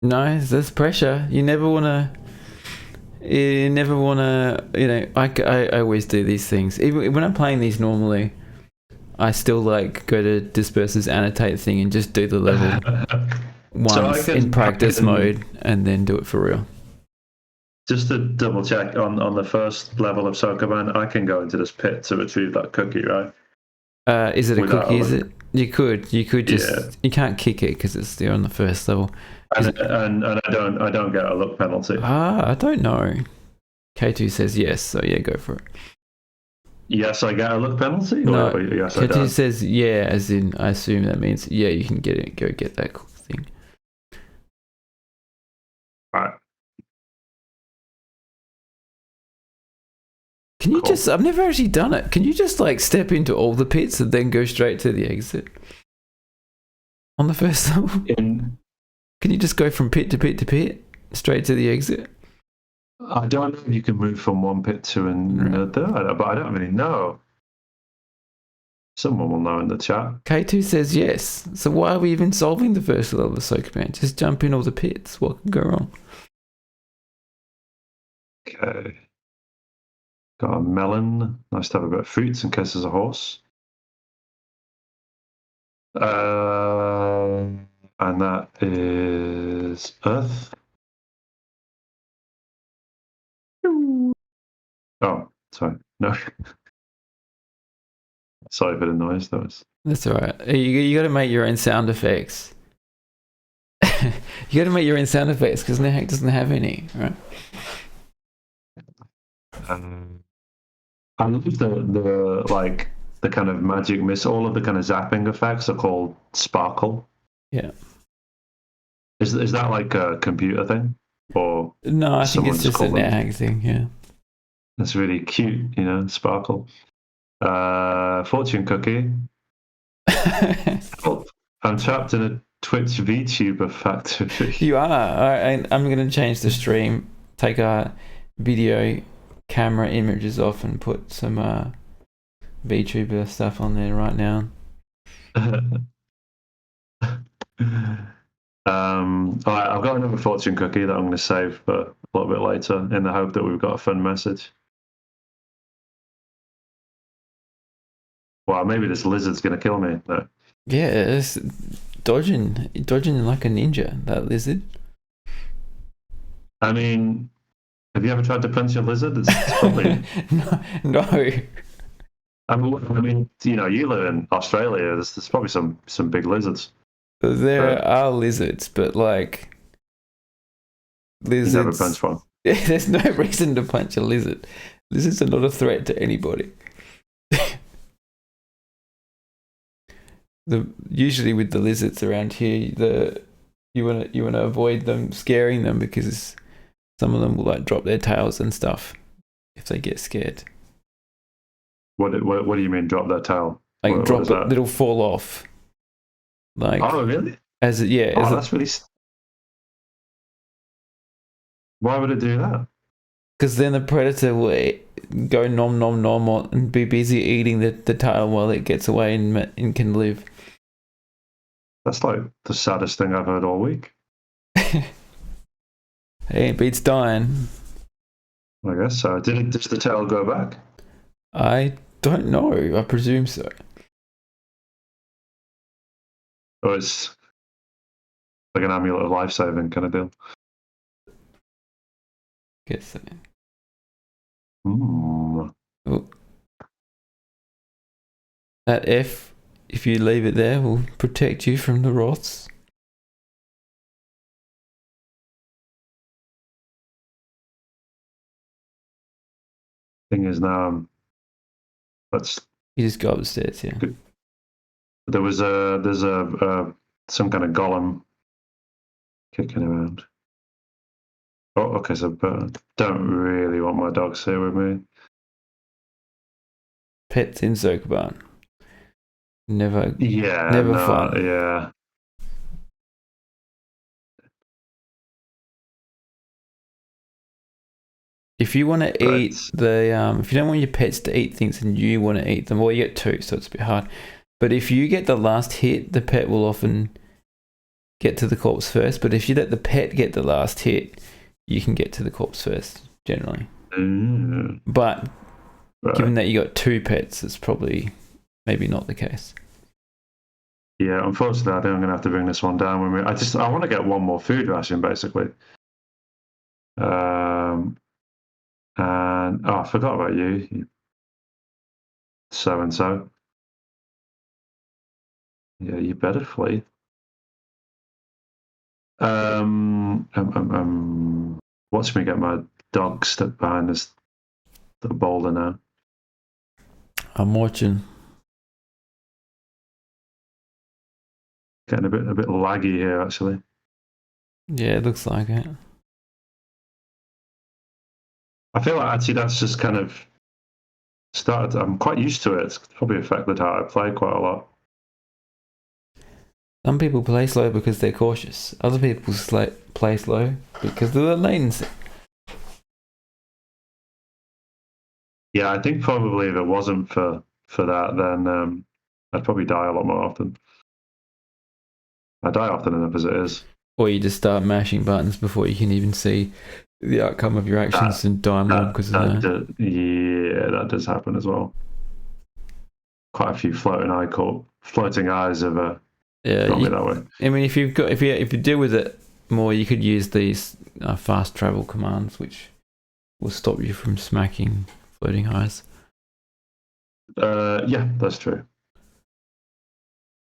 No, there's pressure. You never want to. You never want to. I always do these things. Even when I'm playing these normally, I still like go to Disperse's annotate thing and just do the level once in practice mode, and then do it for real. Just to double check on the first level of Sokoban, I can go into this pit to retrieve that cookie, right? Is it a cookie? Is it? You could just you can't kick it because it's there on the first level. And I don't get a luck penalty. I don't know. K2 says yes, so yeah, go for it. Yes, I get a luck penalty? No, or yes, K2 says yeah, as in I assume that means yeah, you can get it. Go get that thing. Alright. Can you just, I've never actually done it. Can you just like step into all the pits and then go straight to the exit? On the first level? Can you just go from pit to pit to pit? Straight to the exit? I don't know if you can move from one pit to another, but I don't really know. Someone will know in the chat. K2 says yes. So why are we even solving the first level of Sokoban? Just jump in all the pits. What can go wrong? Okay. Got a melon. Nice to have a bit of fruits in case there's a horse. And that is earth. Oh, sorry. No. Sorry for the noise. That's all right. You got to make your own sound effects. You got to make your own sound effects because NetHack doesn't have any, right? I love the kind of magic mist. All of the kind of zapping effects are called sparkle. Yeah. Is that like a computer thing, or no? I think it's just a NetHack thing. Yeah. That's really cute, sparkle. Fortune cookie. I'm trapped in a Twitch VTuber factory. You are. I'm going to change the stream. Take our video camera images off and put some VTuber stuff on there right now. Alright, I've got another fortune cookie that I'm going to save for a little bit later in the hope that we've got a fun message. Well, maybe this lizard's going to kill me. No. Yeah, it's dodging like a ninja, that lizard. I mean, have you ever tried to punch a lizard? It's probably... No. I mean, you live in Australia. There's probably some big lizards. There are lizards, but like lizards. You never punch one. There's no reason to punch a lizard. Lizards are not a threat to anybody. Usually with the lizards around here, you want to avoid them scaring them because some of them will like drop their tails and stuff if they get scared. What do you mean drop their tail? Like drop it, it'll fall off. Like, oh really? That's really. Why would it do that? Because then the predator will go nom nom nom and be busy eating the tail while it gets away and can live. That's like the saddest thing I've heard all week. Hey, it beats dying. I guess so. Does the tail go back? I don't know. I presume so. Or it's like an amulet of life saving kind of deal. Guess so. Oh. That F, if you leave it there, will protect you from the Roths. Thing is now, let's. You just go upstairs, yeah. There's some kind of golem kicking around. Oh, okay, so don't really want my dogs here with me. Pets in Sokoban. Never fun. Yeah. If you want to eat if you don't want your pets to eat things and you want to eat them, well, you get two, so it's a bit hard. But if you get the last hit, the pet will often get to the corpse first. But if you let the pet get the last hit, you can get to the corpse first, generally. But given that you got 2 pets, it's probably maybe not the case. Yeah, unfortunately, I think I'm going to have to bring this one down. I want to get one more food ration, basically. And I forgot about you. So and so. Yeah, you better flee. Watch me get my dog stuck behind the boulder now. I'm watching. Getting a bit laggy here, actually. Yeah, it looks like it. I feel like actually that's just kind of started. I'm quite used to it. It's probably affected how I play quite a lot. Some people play slow because they're cautious. Other people play slow because of the latency. Yeah, I think probably if it wasn't for that, then I'd probably die a lot more often. I die often enough as it is. Or you just start mashing buttons before you can even see the outcome of your actions and die more because of that. Yeah, that does happen as well. Quite a few floating eyes have got me that way. I mean, if you deal with it more, you could use these fast travel commands, which will stop you from smacking floating eyes. Yeah, that's true.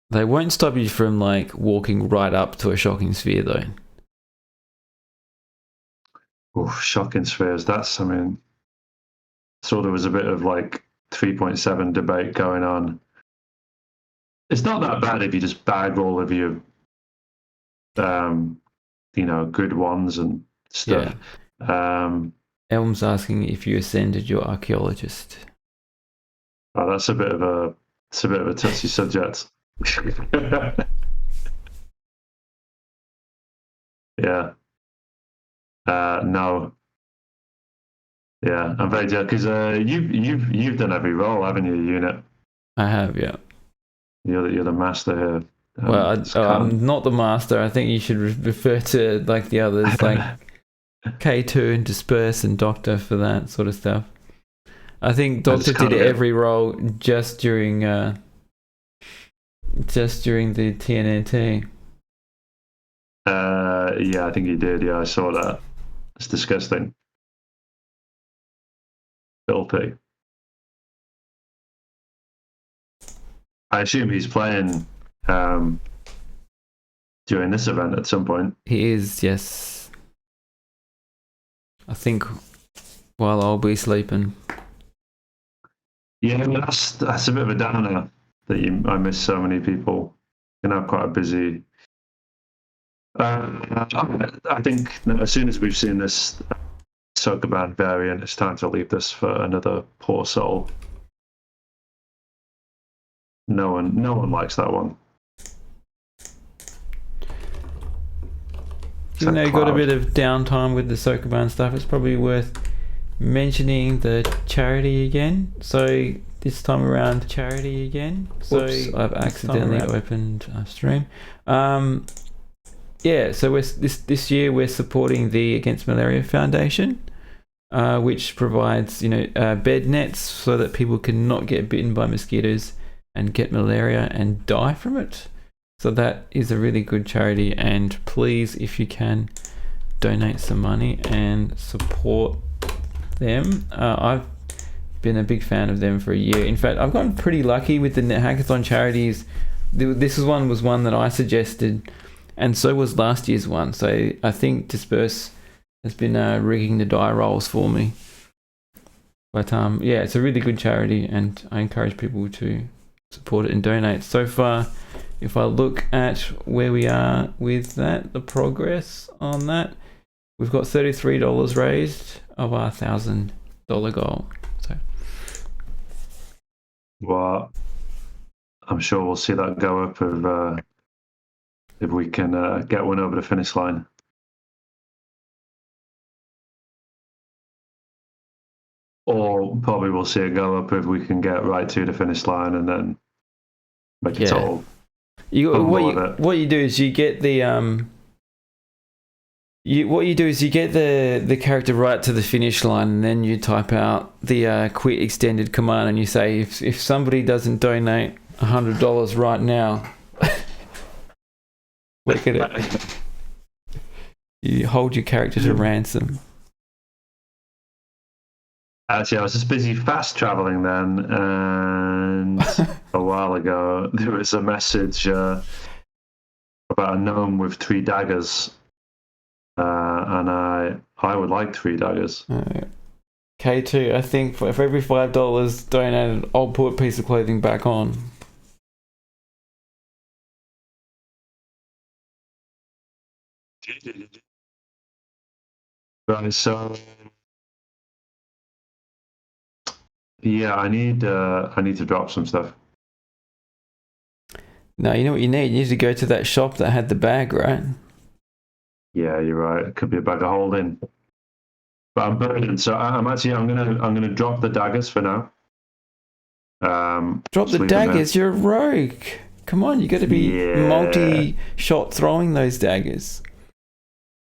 They won't stop you from like walking right up to a shocking sphere, though. Oh, shocking spheres. So there was a bit of like 3.7 debate going on. It's not that bad if you just bag all of your, good ones and stuff. Yeah. Elm's asking if you ascended your archaeologist. Oh, that's a bit of a touchy subject. Yeah. No. Yeah, I'm very jealous because you've done every role, haven't you, unit? I have, yeah. You're the master here. I'm not the master. I think you should refer to like the others, like K2 and Disperse and Doctor for that sort of stuff. I think Doctor did every role just during the TNNT. Yeah, I think he did. Yeah, I saw that. It's disgusting. Filthy. I assume he's playing during this event at some point. He is, yes. I think while I'll be sleeping. Yeah, that's a bit of a downer that I miss so many people. You know, quite a busy. I think as soon as we've seen this Sokoban variant, it's time to leave this for another poor soul. No one likes that one. Even though you got a bit of downtime with the Sokoban stuff, it's probably worth mentioning the charity again. So this time around, charity again. So oops, I've accidentally opened a stream. Yeah, so this year we're supporting the Against Malaria Foundation, which provides bed nets so that people can not get bitten by mosquitoes and get malaria and die from it. So that is a really good charity, and please, if you can, donate some money and support them. I've been a big fan of them for a year. In fact, I've gotten pretty lucky with the NetHackathon charities. This was one that I suggested, and so was last year's one. So I think Disperse has been rigging the die rolls for me. But yeah, it's a really good charity, and I encourage people to support it and donate. So far, if I look at where we are with that, the progress on that, we've got $33 raised of our $1,000 goal. So, well, I'm sure we'll see that go up if we can get one over the finish line. Or probably we'll see it go up if we can get right to the finish line and then make a total What you do is you get the you get the character right to the finish line, and then you type out the quit extended command, and you say if somebody doesn't donate $100 right now, look at it. You hold your character to ransom. Actually, I was just busy fast traveling then, and a while ago there was a message about a gnome with 3 daggers. And I would like 3 daggers. K2, I think for every $5 donated, I'll put a piece of clothing back on. Right, so yeah, I need to drop some stuff. No, you know what you need? You need to go to that shop that had the bag, right? Yeah, you're right. It could be a bag of holding. But I'm burning, so I'm gonna drop the daggers for now. Drop the daggers. You're a rogue. Come on, you got to be multi-shot throwing those daggers.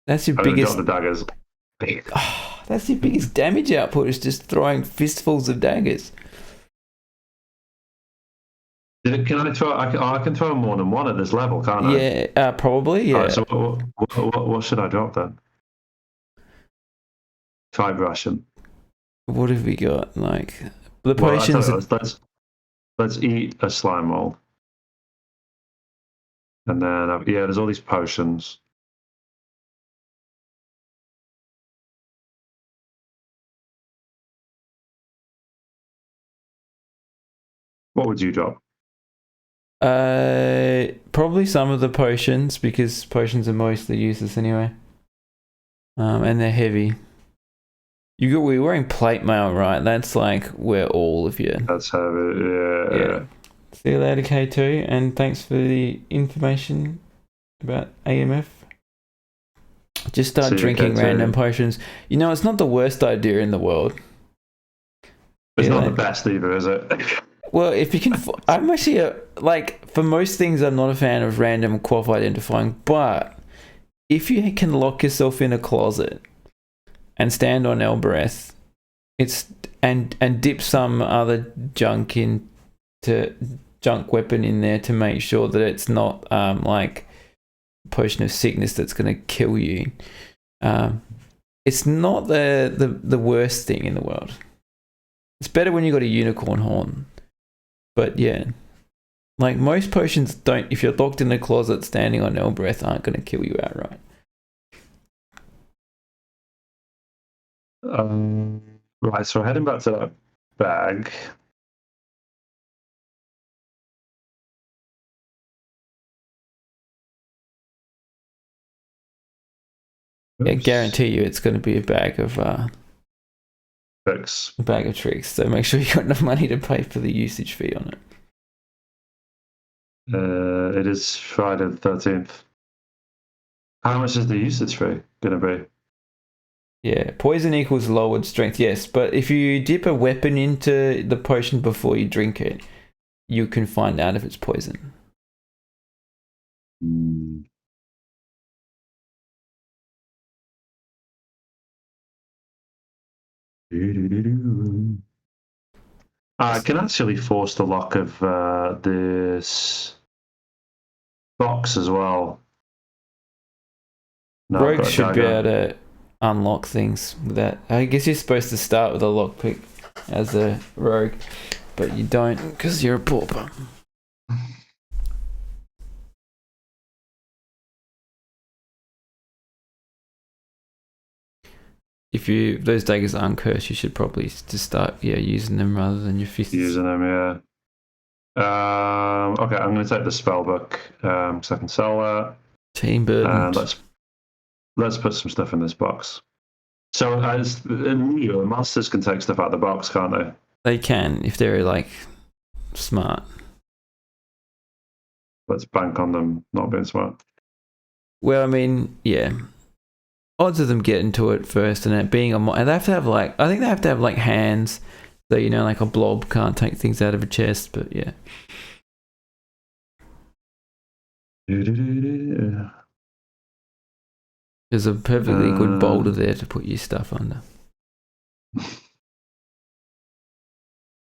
That's your biggest. Drop the daggers. That's your biggest damage output. Is just throwing fistfuls of daggers. Can I throw? I can throw more than one at this level, can't I? Yeah, probably. Yeah. Right, so what should I drop then? 5 ration. What have we got? Like the potions. Let's eat a slime mold, and then there's all these potions. What would you drop? Probably some of the potions, because potions are mostly useless anyway. And they're heavy. We're wearing plate mail, right? That's like where all of you. That's heavy. Yeah. See you later, K2, and thanks for the information about AMF. Just start drinking random potions. You know, it's not the worst idea in the world. It's not the best either, is it? Well, if you can, I'm actually for most things, I'm not a fan of random quaff identifying. But if you can lock yourself in a closet and stand on Elbereth, and dip some other junk weapon in there to make sure that it's not like potion of sickness that's going to kill you. It's not the worst thing in the world. It's better when you got a unicorn horn. But yeah, like most potions don't. If you're locked in a closet standing on Elbereth, aren't going to kill you outright. Right, so heading back to that bag. I guarantee you it's going to be a bag of tricks. A bag of tricks. So make sure you got enough money to pay for the usage fee on it. It is Friday the 13th. How much is the usage fee going to be? Yeah, poison equals lowered strength, yes. But if you dip a weapon into the potion before you drink it, you can find out if it's poison. I can actually force the lock of this box as well. No, Rogues should be able to unlock things with that. I guess you're supposed to start with a lockpick as a rogue, but you don't because you're a pauper. If those daggers are uncursed, you should probably just start using them rather than your fists. Using them, yeah. Okay, I'm going to take the spell book because I can sell that. Team burden. And let's put some stuff in this box. So as monsters can take stuff out of the box, can't they? They can if they're like smart. Let's bank on them not being smart. Well, I mean, yeah. Odds of them getting to it first and it being and they have to have I think they have to have like hands, so like a blob can't take things out of a chest, but yeah. There's a perfectly good boulder there to put your stuff under.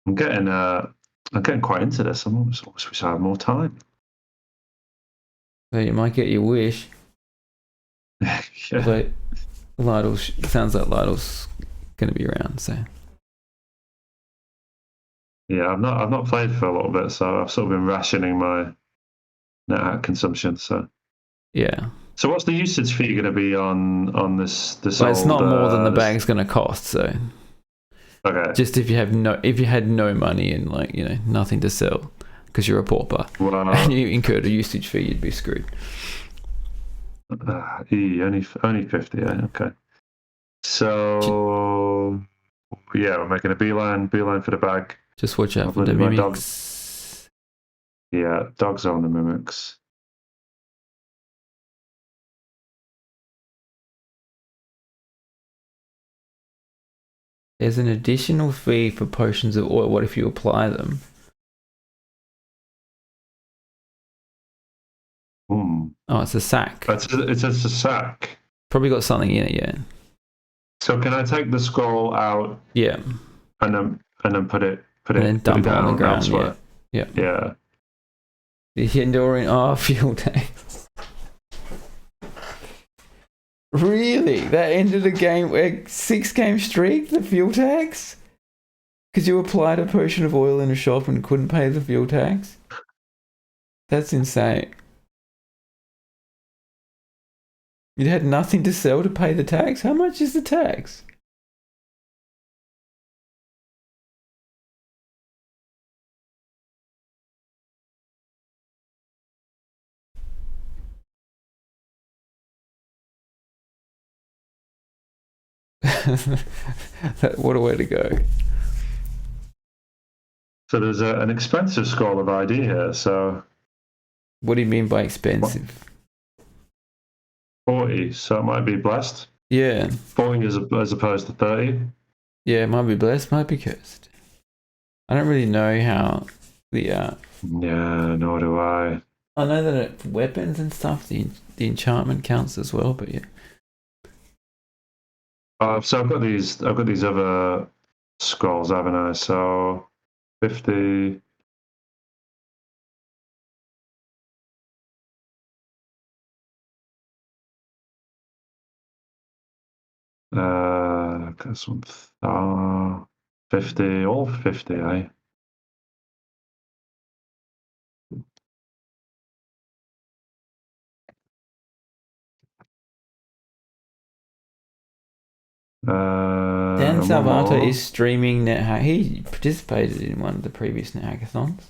I'm getting quite into this. I almost wish I had more time. So you might get your wish. Yeah. Although sounds like Lytle's going to be around, so. Yeah, I've not played for a little bit, so I've sort of been rationing my NetHack consumption. So yeah. So what's the usage fee going to be on this? Well, it's not more than the bag's going to cost. So. Okay. Just if you had no money and nothing to sell because you're a pauper and you incurred a usage fee, you'd be screwed. Only 50. Yeah, okay. So yeah, we're making a beeline for the bag. Just watch out for the mimics. Yeah, dogs are on the mimics. There's an additional fee for potions of oil. What if you apply them? Oh, it's a sack. It's just a sack. Probably got something in it, yeah. So can I take the scroll out? Yeah. And then put it dump it on the ground. Elsewhere. Yeah. Yeah. The enduring field tags. Really? That ended a game, a 6-game streak, the fuel tax? Because you applied a potion of oil in a shop and couldn't pay the fuel tax? That's insane. You had nothing to sell to pay the tax? How much is the tax? What a way to go. So there's an expensive scroll of ID here, so... What do you mean by expensive? 40, so it might be blessed. Yeah. 40 as opposed to 30. Yeah, it might be blessed, might be cursed. I don't really know how the... Yeah, nor do I. I know that weapons and stuff, the enchantment counts as well, but yeah. So I've got these other scrolls, haven't I? So 50. This one, 50, all 50, eh? Dan Salvato is streaming NetHack. He participated in one of the previous NetHackathons.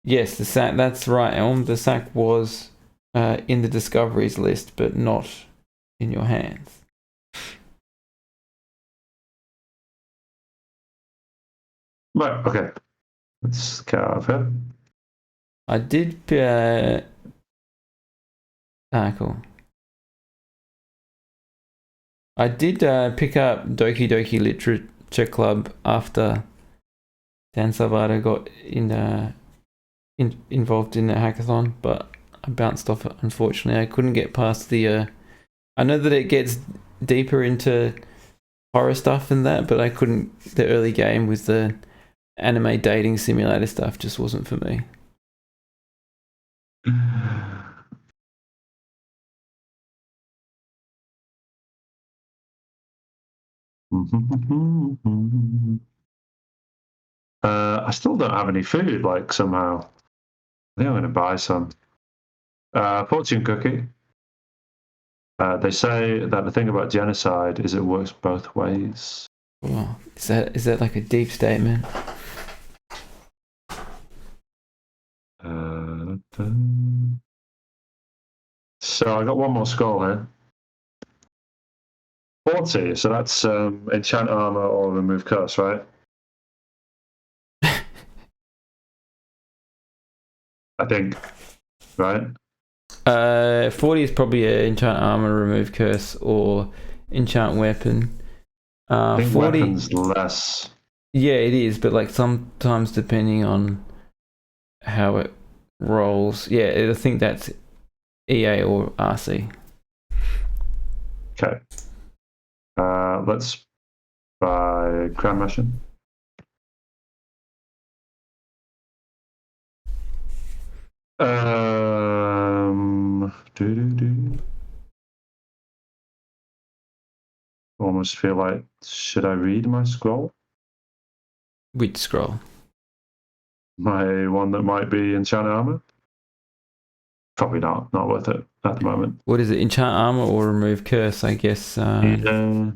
Yes, the sack. That's right, Elm. The sack was in the discoveries list, but not in your hands. Right. Okay. Let's get out of here. I did. Cool. I did pick up Doki Doki Literature Club after Dan Salvato got involved in a hackathon, but I bounced off it, unfortunately. I couldn't get past the... I know that it gets deeper into horror stuff and that, but I couldn't... The early game with the anime dating simulator stuff just wasn't for me. I still don't have any food, like, somehow. I think I'm going to buy some. Fortune cookie. They say that the thing about genocide is it works both ways. Oh, is that like a deep statement? So I got one more skull here. 40, so that's enchant armor or remove curse, right? I think, right? 40 is probably an enchant armor, remove curse, or enchant weapon. I think 40 weapons less. Yeah, it is, but like sometimes depending on how it rolls, yeah, I think that's EA or RC. Okay. Let's buy Grand Mission. Do. Almost feel like, should I read my scroll? Which scroll? My one that might be enchant armor? Probably not. Not worth it at the moment. What is it? Enchant armor or remove curse? I guess. Yeah.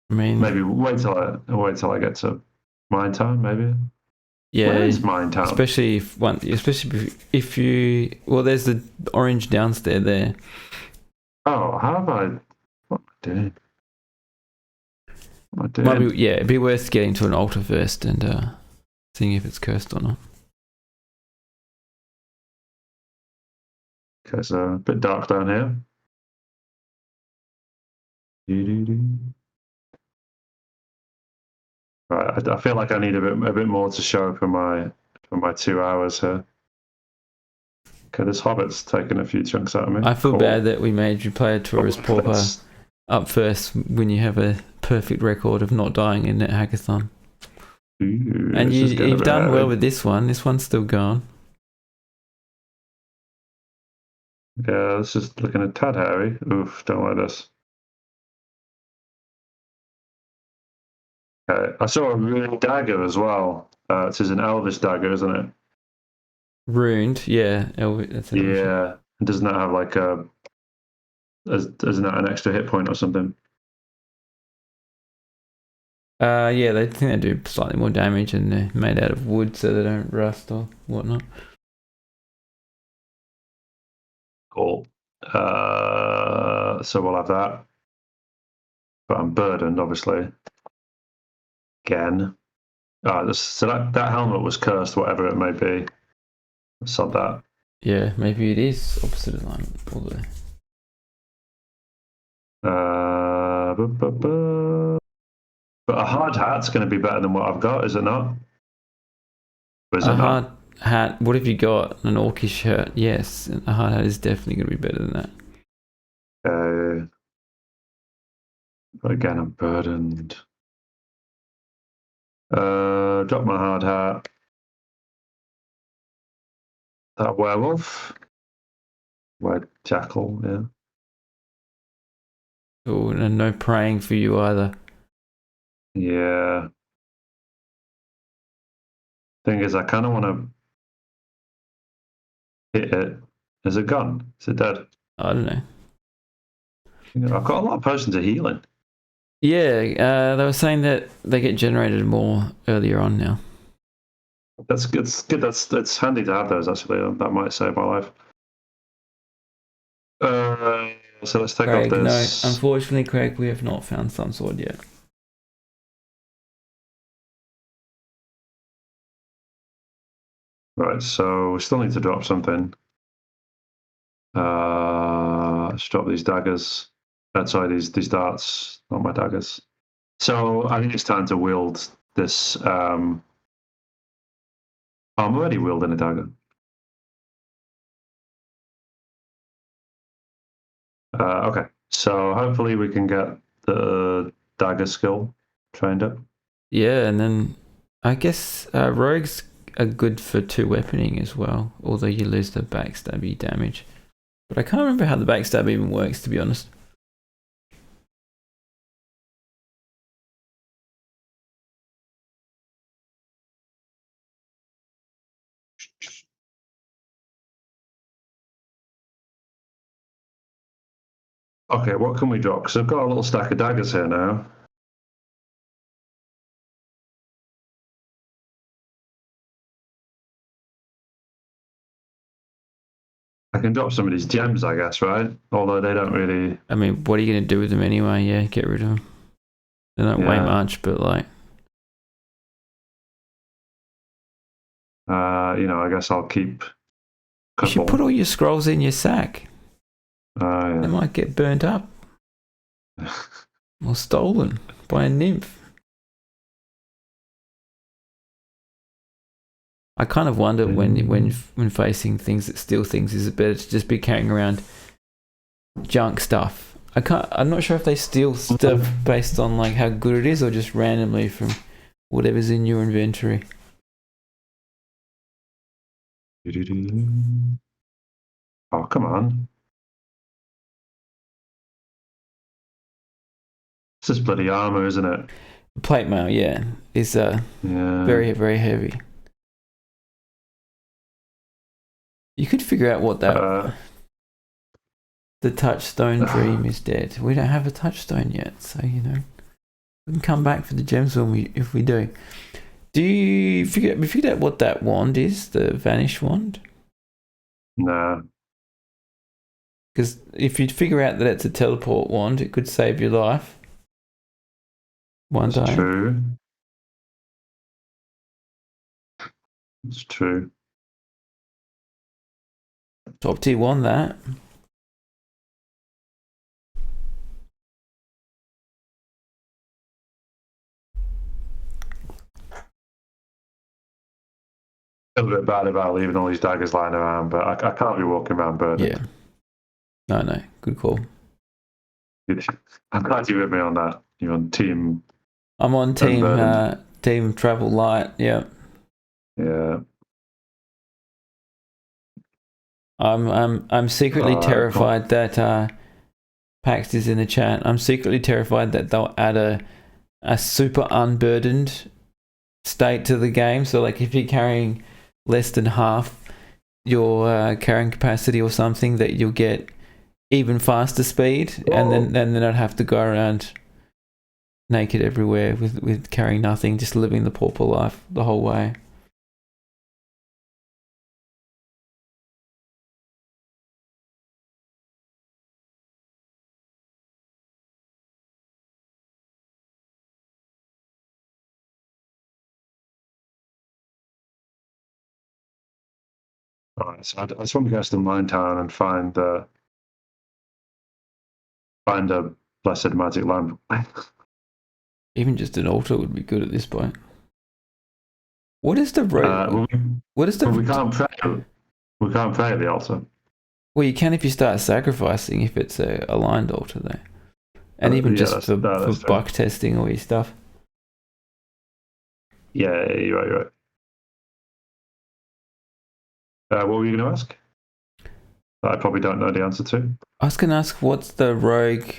I mean, maybe wait till I get to mine time. Maybe. yeah. Where is mine time? Especially if you. Well, there's the orange downstairs there. Oh, how have I? What am I doing? It'd be worth getting to an altar first and seeing if it's cursed or not. Okay, so a bit dark down here. Right, I feel like I need a bit more to show for my 2 hours here. Okay, this Hobbit's taken a few chunks out of me. I feel bad that we made you play a tourist pauper up first when you have a perfect record of not dying in NetHackathon. And you've done well with this one. This one's still going. Yeah, this is looking a tad hairy. Oof, don't like this. Okay, I saw a ruined dagger as well. It says an Elvish dagger, isn't it? Ruined, yeah. That's yeah, doesn't that have like isn't that an extra hit point or something? Yeah, they think they do slightly more damage and they're made out of wood so they don't rust or whatnot. Cool. So we'll have that. But I'm burdened, obviously. Again. So that helmet was cursed, whatever it may be. I saw that. Yeah, maybe it is opposite alignment. But a hard hat's going to be better than what I've got, is it not? Or is it hard not? hat. What have you got? An orcish shirt? Yes, a hard hat is definitely going to be better than that. But again, I'm burdened. Drop my hard hat. That werewolf. Red jackal, yeah. Oh, and no praying for you either. Yeah. Thing is, I kind of want to hit it as a gun. Is it dead? I don't know. I've got a lot of potions of healing. Yeah, they were saying that they get generated more earlier on now. That's good. It's good. It's handy to have those, actually. That might save my life. So let's take off this. No, unfortunately, Craig, we have not found some sword yet. Right, so we still need to drop something. Let's drop these daggers. Sorry, these darts, not my daggers. So I think it's time to wield this. I'm already wielding a dagger. Okay, so hopefully we can get the dagger skill trained up. Yeah, and then I guess rogues are good for 2 weaponing as well, although you lose the backstabby damage. But I can't remember how the backstab even works, to be honest. Okay, what can we drop? Because I've got a little stack of daggers here now. I can drop some of these gems, I guess, right? Although they don't really... I mean, what are you going to do with them anyway? Yeah, get rid of them. They don't weigh much, but like... I guess I'll keep... You should put all your scrolls in your sack. Yeah. They might get burnt up. Or stolen by a nymph. I kind of wonder when facing things that steal things, is it better to just be carrying around junk stuff? I'm not sure if they steal stuff based on like how good it is or just randomly from whatever's in your inventory. Oh, come on. It's just bloody armor, isn't it? Plate mail, yeah, is very, very heavy. You could figure out what that... the touchstone dream is dead. We don't have a touchstone yet, so, you know, we can come back for the gems if we do. Do you figured out what that wand is, the vanish wand? Nah. Because if you figure out that it's a teleport wand, it could save your life. One day. True. It's true. Top tier wand, that. A little bit bad about leaving all these daggers lying around, but I can't be walking around burning. Yeah. No. Good call. I'm glad you're with me on that. You're on team. I'm on team travel light. Yeah. Yeah. I'm secretly terrified that Pax is in the chat. I'm secretly terrified that they'll add a super unburdened state to the game. So like if you're carrying less than half your carrying capacity or something, that you'll get even faster speed, and then not have to go around naked everywhere with carrying nothing, just living the pauper life the whole way. Alright, so I just want to go to the mine town and find a blessed magic lamp. Even just an altar would be good at this point. What is the road? We can't pray. We can't pray at the altar. Well, you can if you start sacrificing, if it's a aligned altar, though, and even just for buck testing all your stuff. Yeah, you're right. What were you going to ask? That I probably don't know the answer to. I was going to ask, what's the rogue?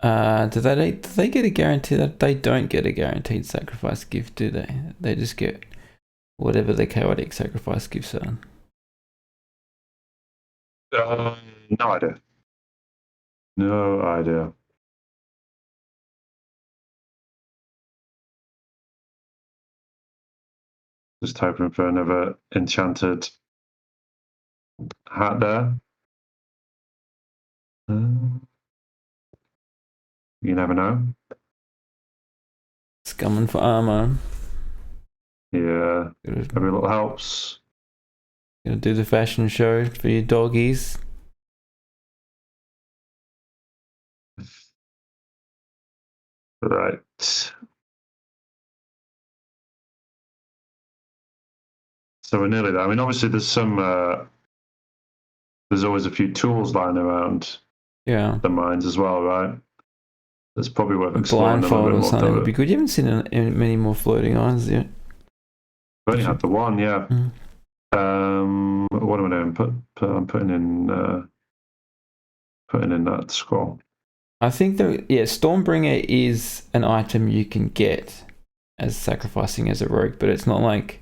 Do they get a guarantee? That they don't get a guaranteed sacrifice gift, do they? They just get whatever the chaotic sacrifice gifts are. No idea. No idea. Just hoping for another enchanted hat there. You never know. Scumming for armor. Yeah, every little helps. Gonna do the fashion show for your doggies. Right. So we're nearly there. I mean, obviously, there's always a few tools lying around. Yeah. The mines as well, right? That's probably worth exploring. Blindfold or something would be good. You haven't seen many more floating irons yet. I've only had the one, yeah. Mm. What am I doing? I'm putting in that scroll. I think Stormbringer is an item you can get as sacrificing as a rogue, but it's not like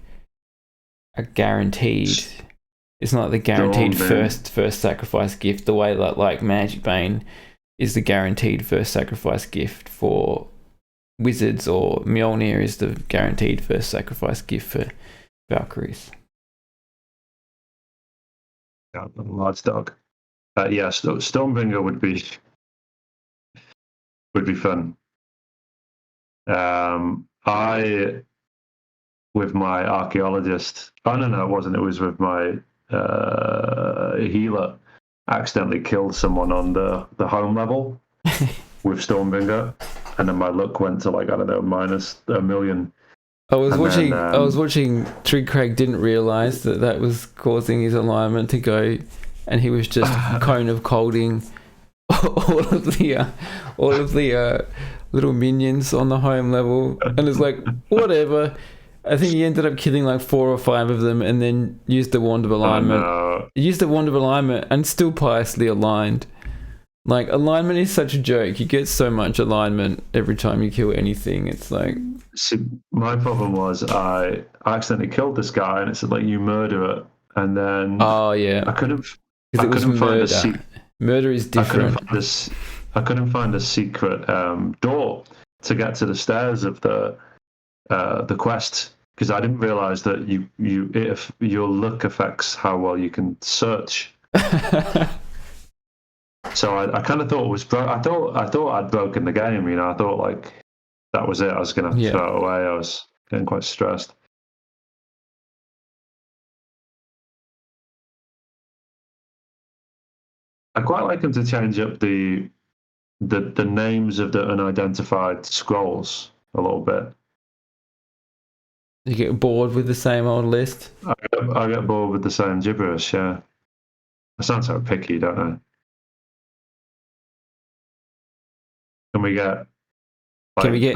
a guaranteed. It's not the guaranteed first sacrifice gift. The way that like Magic Bane is the guaranteed first sacrifice gift for wizards, or Mjolnir is the guaranteed first sacrifice gift for Valkyries. Yeah, large dog. Stormbringer would be fun. I, with my archaeologist. Oh no, it wasn't. It was with my healer. Accidentally killed someone on the home level with Stormbringer, and then my luck went to like, I don't know, -1,000,000. I was And watching. then, I was watching. Trig Craig didn't realize that was causing his alignment to go, and he was just cone of colding all of the little minions on the home level, and it's like whatever. I think he ended up killing like 4 or 5 of them, and then used the wand of alignment. Used the wand of alignment, and still piously aligned. Like, alignment is such a joke. You get so much alignment every time you kill anything. It's like... See, my problem was I accidentally killed this guy, and it said, like, you murder it. And then... Oh, yeah. I couldn't murder. find a Murder is different. I couldn't find a secret door to get to the stairs of the quest, because I didn't realize that if your luck affects how well you can search. So I kind of thought it was I thought I'd broken the game. You know, I thought like that was it. I was going to throw it away. I was getting quite stressed. I quite like him to change up the names of the unidentified scrolls a little bit. You get bored with the same old list? I get bored with the same gibberish. Yeah, I sound so picky, don't I? Can we get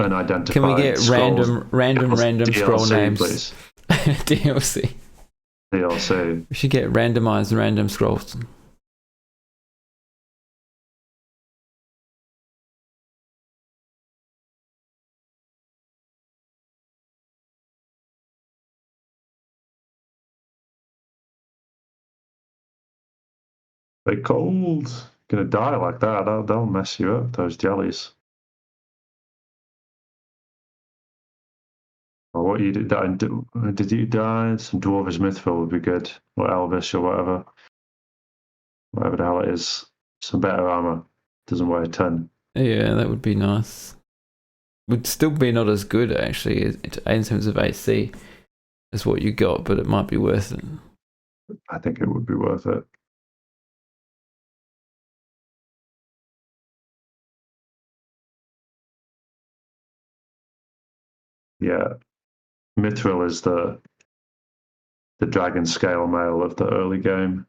unidentified? Can we get scrolls? random scroll names? Please. DLC. DLC. We should get randomized random scrolls. They're cold. Gonna die like that. They'll mess you up. Those jellies. Or what you did? Did you die? Some Dwarvish Mythful would be good, or Elvish, or whatever the hell it is. Some better armor. Doesn't weigh a ton. Yeah, that would be nice. Would still be not as good actually in terms of AC as what you got, but it might be worth it. I think it would be worth it. Yeah, Mithril is the dragon scale mail of the early game.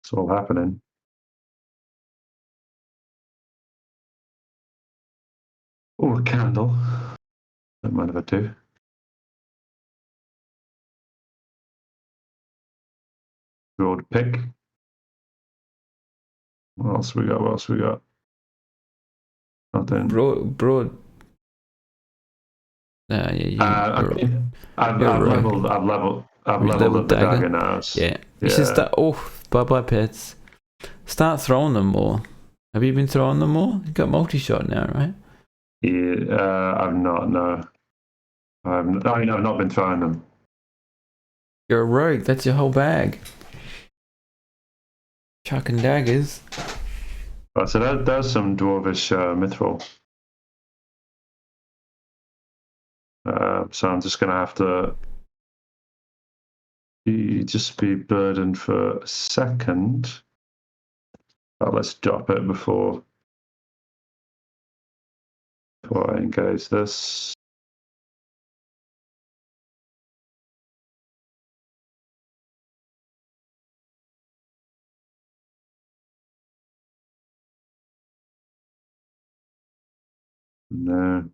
It's all happening. Oh, a candle. Don't mind if I do. Broad pick. What else we got? Nothing. Broad. I've leveled up the dagger now. Yeah. You should start. Oh, bye pets. Start throwing them more. Have you been throwing them more? You got multi-shot now, right? Yeah, I've not. No, I've not been throwing them. You're a rogue. That's your whole bag. Chucking daggers. Oh, so there's some Dwarvish Mithril. So I'm just going to have to be burdened for a second. Oh, let's drop it before I engage this. No.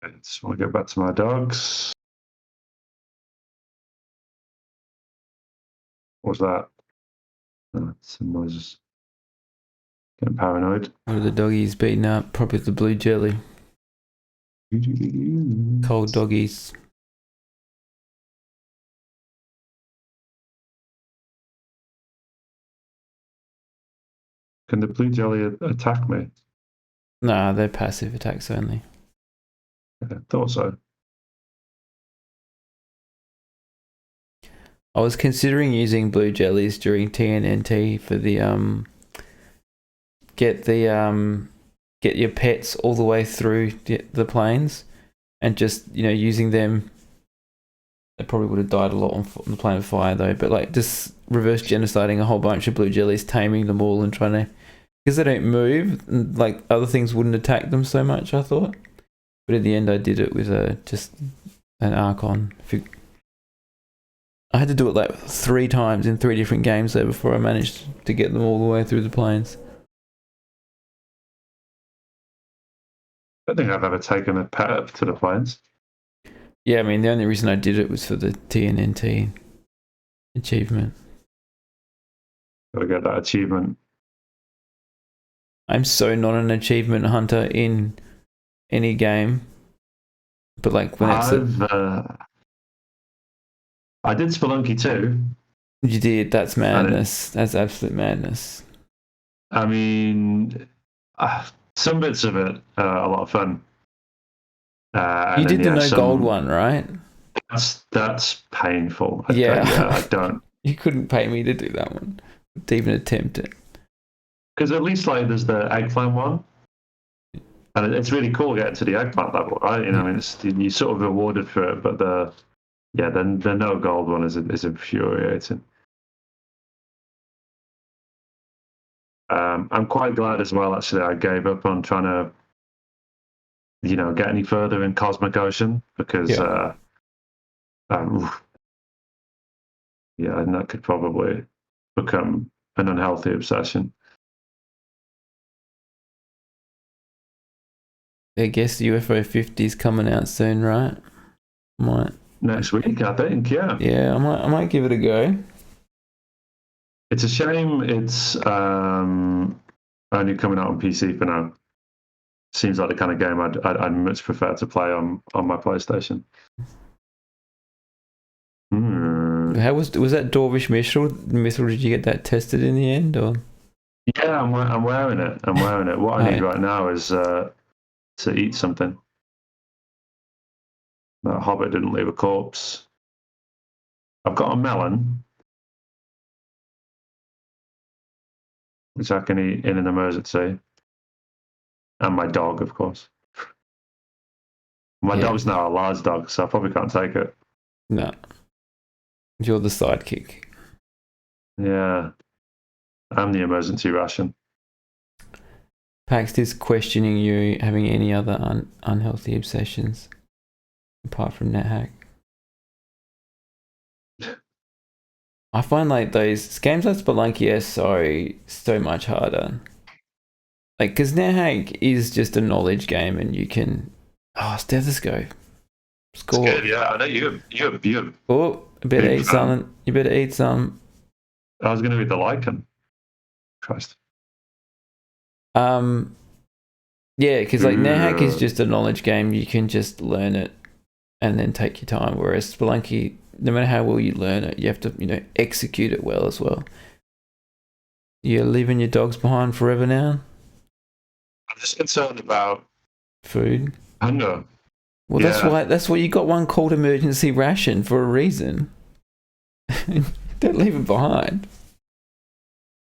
I just want to get back to my dogs. What was that? Oh, some noises. Getting paranoid. What are the doggies beating up? Probably the blue jelly. Cold doggies. Can the blue jelly attack me? Nah, they're passive attacks only. I thought so. I was considering using blue jellies during TNNT for the get your pets all the way through the plains, and just using them they probably would have died a lot on the plane of fire though. But like just reverse genociding a whole bunch of blue jellies, taming them all, and trying to, because they don't move, and like other things wouldn't attack them so much, I thought. But in the end, I did it with just an Archon. I had to do it like 3 times in 3 different games there before I managed to get them all the way through the planes. I don't think I've ever taken a pet up to the plains. Yeah, I mean, the only reason I did it was for the TNNT achievement. Gotta get that achievement. I'm so not an achievement hunter in any game. But like when it's I did Spelunky too. You did. That's madness. That's absolute madness. I mean, some bits of it are a lot of fun. You did the no gold one, right? That's painful. I don't. You couldn't pay me to do that one, to even attempt it. Because at least like there's the eggplant one, and it's really cool getting to the eggplant level, right? I mean, you're sort of rewarded for it, but the no gold one is infuriating. I'm quite glad as well, actually, I gave up on trying to, get any further in Cosmic Ocean, because and that could probably become an unhealthy obsession. I guess UFO 50 is coming out soon, right? Next week, I think, yeah. Yeah, I might give it a go. It's a shame it's only coming out on PC for now. Seems like the kind of game I'd much prefer to play on my PlayStation. How was that Dorvish mithril? Did you get that tested in the end, or? Yeah, I'm wearing it. What I need right now is to eat something. That hobbit didn't leave a corpse. I've got a melon, which I can eat in an emergency. And my dog, of course. My dog's now a large dog, so I probably can't take it. No. You're the sidekick. Yeah. I'm the emergency ration. Pax is questioning you having any other unhealthy obsessions apart from NetHack. I find like those games like Spelunky are so much harder. Like, because NetHack is just a knowledge game, and you can stethoscope. Score. It's good, yeah. I know you. Oh, you better eat something. You better eat some. I was going to read the lichen. Christ. Yeah, because like NetHack is just a knowledge game. You can just learn it and then take your time. Whereas Spelunky, no matter how well you learn it, you have to execute it well as well. You're leaving your dogs behind forever now. I'm just concerned about food. Hunger. Well, that's why you got one called emergency ration for a reason. Don't leave it behind.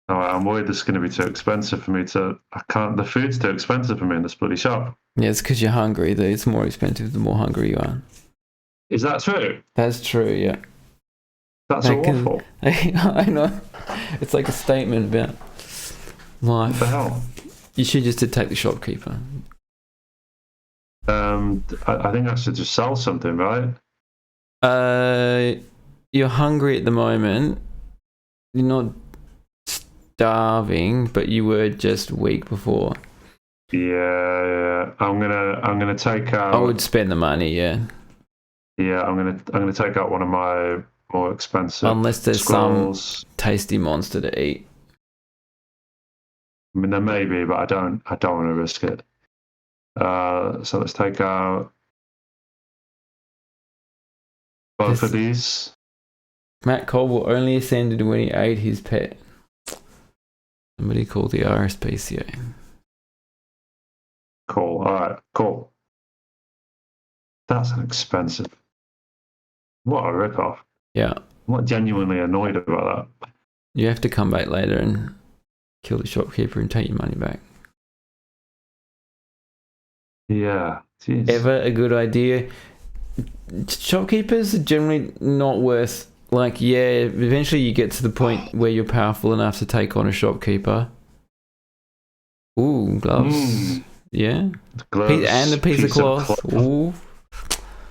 Oh, I'm worried this is going to be too expensive for me to. I can't. The food's too expensive for me in this bloody shop. Yeah, it's because you're hungry. It's more expensive the more hungry you are. Is that true? That's true. Yeah. That's awful. I know. It's like a statement about life. What the hell? You should just attack the shopkeeper. I think I should just sell something, right? You're hungry at the moment. You're not starving, but you were just weak before. Yeah. I'm gonna take out. I would spend the money. Yeah. Yeah, I'm gonna take out one of my more expensive. Unless there's some tasty monster to eat. I mean, there may be, but I don't want to risk it. So let's take out both of these. Matt Colville only ascended when he ate his pet. Somebody called the RSPCA. Cool. All right. Cool. That's an expensive. What a rip-off. Yeah. I'm not genuinely annoyed about that. You have to come back later and kill the shopkeeper and take your money back. Yeah. Jeez. Ever a good idea? shopkeepers are generally not worth. Like, yeah, eventually you get to the point where you're powerful enough to take on a shopkeeper. Ooh, gloves. Yeah. Gloves. And a piece of cloth. Ooh.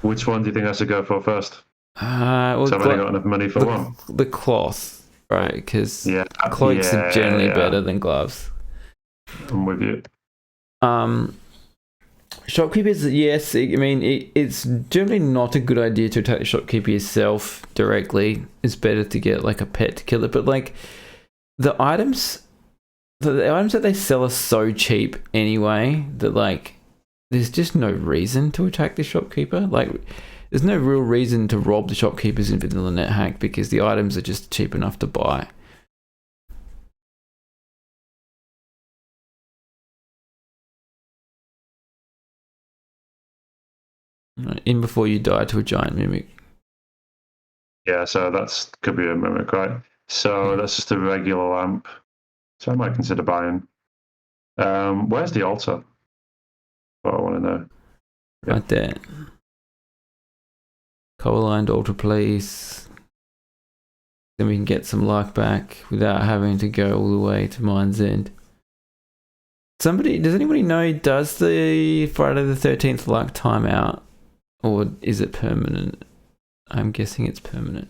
Which one do you think I should go for first? Well, so I've only got enough money for one. The cloth, right? Because cloaks are generally better than gloves. I'm with you. Shopkeepers, yes. I mean, it's generally not a good idea to attack the shopkeeper yourself directly. It's better to get like a pet to kill it. But like the items that they sell are so cheap anyway that like there's just no reason to attack the shopkeeper. Like there's no real reason to rob the shopkeepers in vanilla NetHack because the items are just cheap enough to buy. In before you die to a giant mimic. Yeah, so that's could be a mimic, right? So that's just a regular lamp. So I might consider buying. Where's the altar? Oh, I want to know. Yeah. Right there. Coal-lined altar, please. Then we can get some luck back without having to go all the way to Mind's End. Does anybody know, does the Friday the 13th luck time out? Or is it permanent? I'm guessing it's permanent.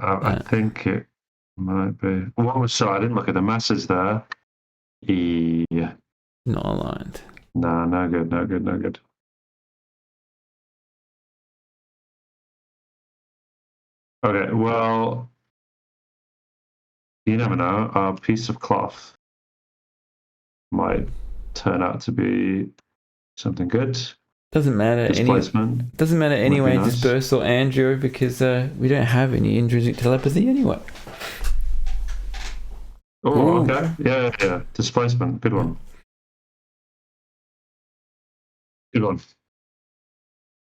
I think it might be. What was so? I didn't look at the message there. Yeah. Not aligned. No, no good, no good, no good. Okay, well, you never know. A piece of cloth might turn out to be something good. Doesn't matter. Displacement. Doesn't matter anyway, nice. Disperse or Andrew, because we don't have any intrinsic telepathy anyway. Oh, okay. Yeah. Displacement. Good one. Good one.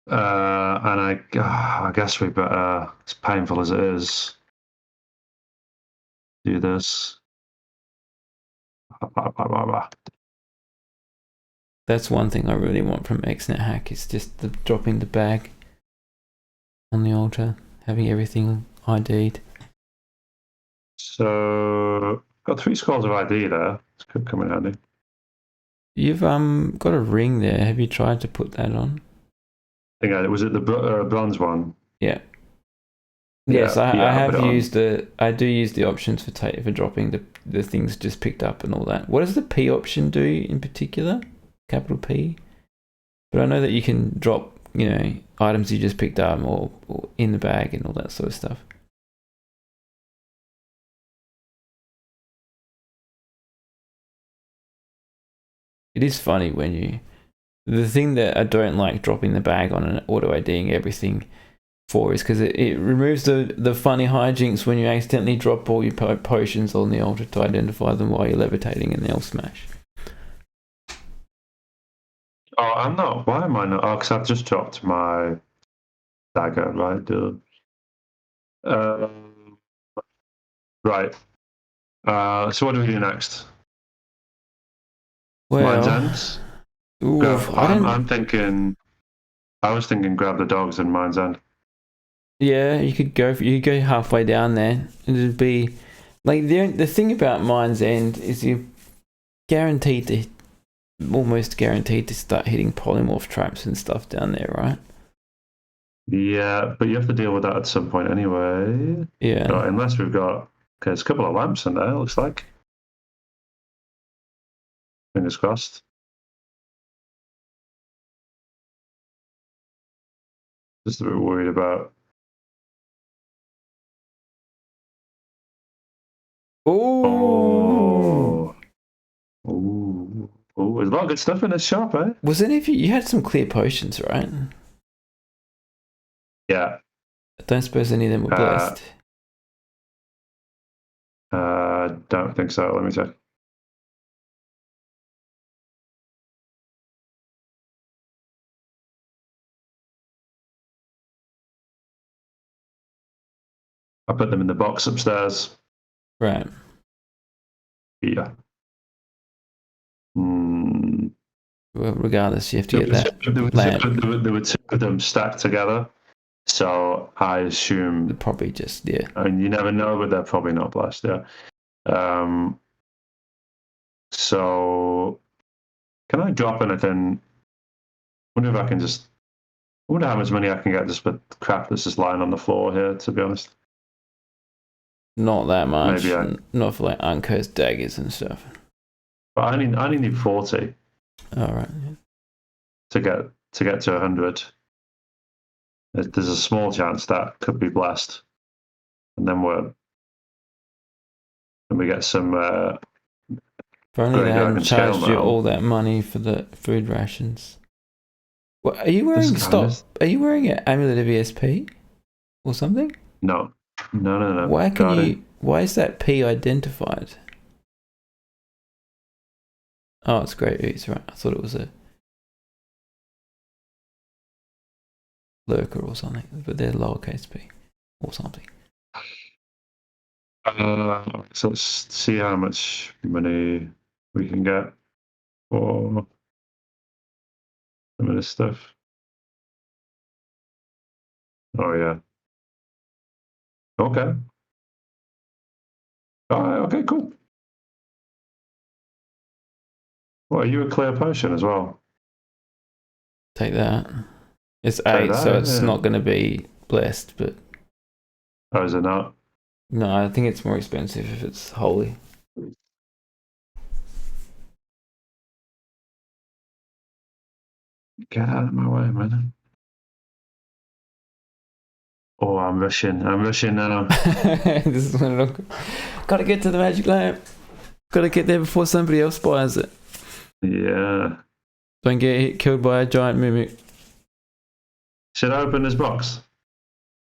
And I guess we better, as painful as it is, do this. That's one thing I really want from NetHack is just dropping the bag on the altar, having everything ID'd. So got 3 scrolls of ID there. This could come in handy. You've got a ring there. Have you tried to put that on? I think was it the bronze one? Yeah. Yes, I have used I do use the options for dropping the things just picked up and all that. What does the P option do in particular? Capital P. But I know that you can drop, items you just picked up or in the bag and all that sort of stuff. It is funny when the thing that I don't like dropping the bag on and auto IDing everything for is because it removes the funny hijinks when you accidentally drop all your potions on the altar to identify them while you're levitating and they'll smash. Oh, I'm not. Why am I not? Oh, because I've just dropped my dagger, right, dude? Right. So what do we do next? Well, Mind's End? I'm thinking. I was thinking grab the dogs in Mind's End. Yeah, you could go halfway down there. It'd be like the thing about Mind's End is you're almost guaranteed to start hitting polymorph traps and stuff down there, right? Yeah, but you have to deal with that at some point anyway. Yeah. So unless we've got there's a couple of lamps in there, it looks like. Fingers crossed. Just a bit worried about. Oh. There's a lot of good stuff in this shop, eh? Was any of you had some clear potions, right? Yeah. I don't suppose any of them were blessed. Don't think so. Let me check. I put them in the box upstairs. Right. Yeah. Well, regardless, you have to get that There lamp. were two of them stacked together, so I assume. Probably just, yeah. I mean, you never know, but they're probably not blessed. Yeah. So can I drop anything? I wonder if I can just. I wonder how much money I can get just with crap that's just lying on the floor here. To be honest, Not that much. maybe Not for like uncursed daggers and stuff. But I only need 40. All right. To get to 100. There's a small chance that could be blessed, and then we get some. If only they hadn't charged you mail. all that money for the food rations. What, are you wearing Are you wearing an amulet of ESP or something? No. Why is that P identified? Oh, it's Great Ooze, right? I thought it was a lurker or something, but they're lowercase p or something. So let's see how much money we can get for some of this stuff. Oh yeah. Okay. Okay, cool. Well, are you a clear potion as well? Take that. It's 8, so it's not going to be blessed, but. Oh, is it not? No, I think it's more expensive if it's holy. Get out of my way, man. Oh, I'm rushing now. This is gotta get to the magic lamp. Gotta get there before somebody else buys it. Yeah. Don't get killed by a giant mimic. Should I open this box?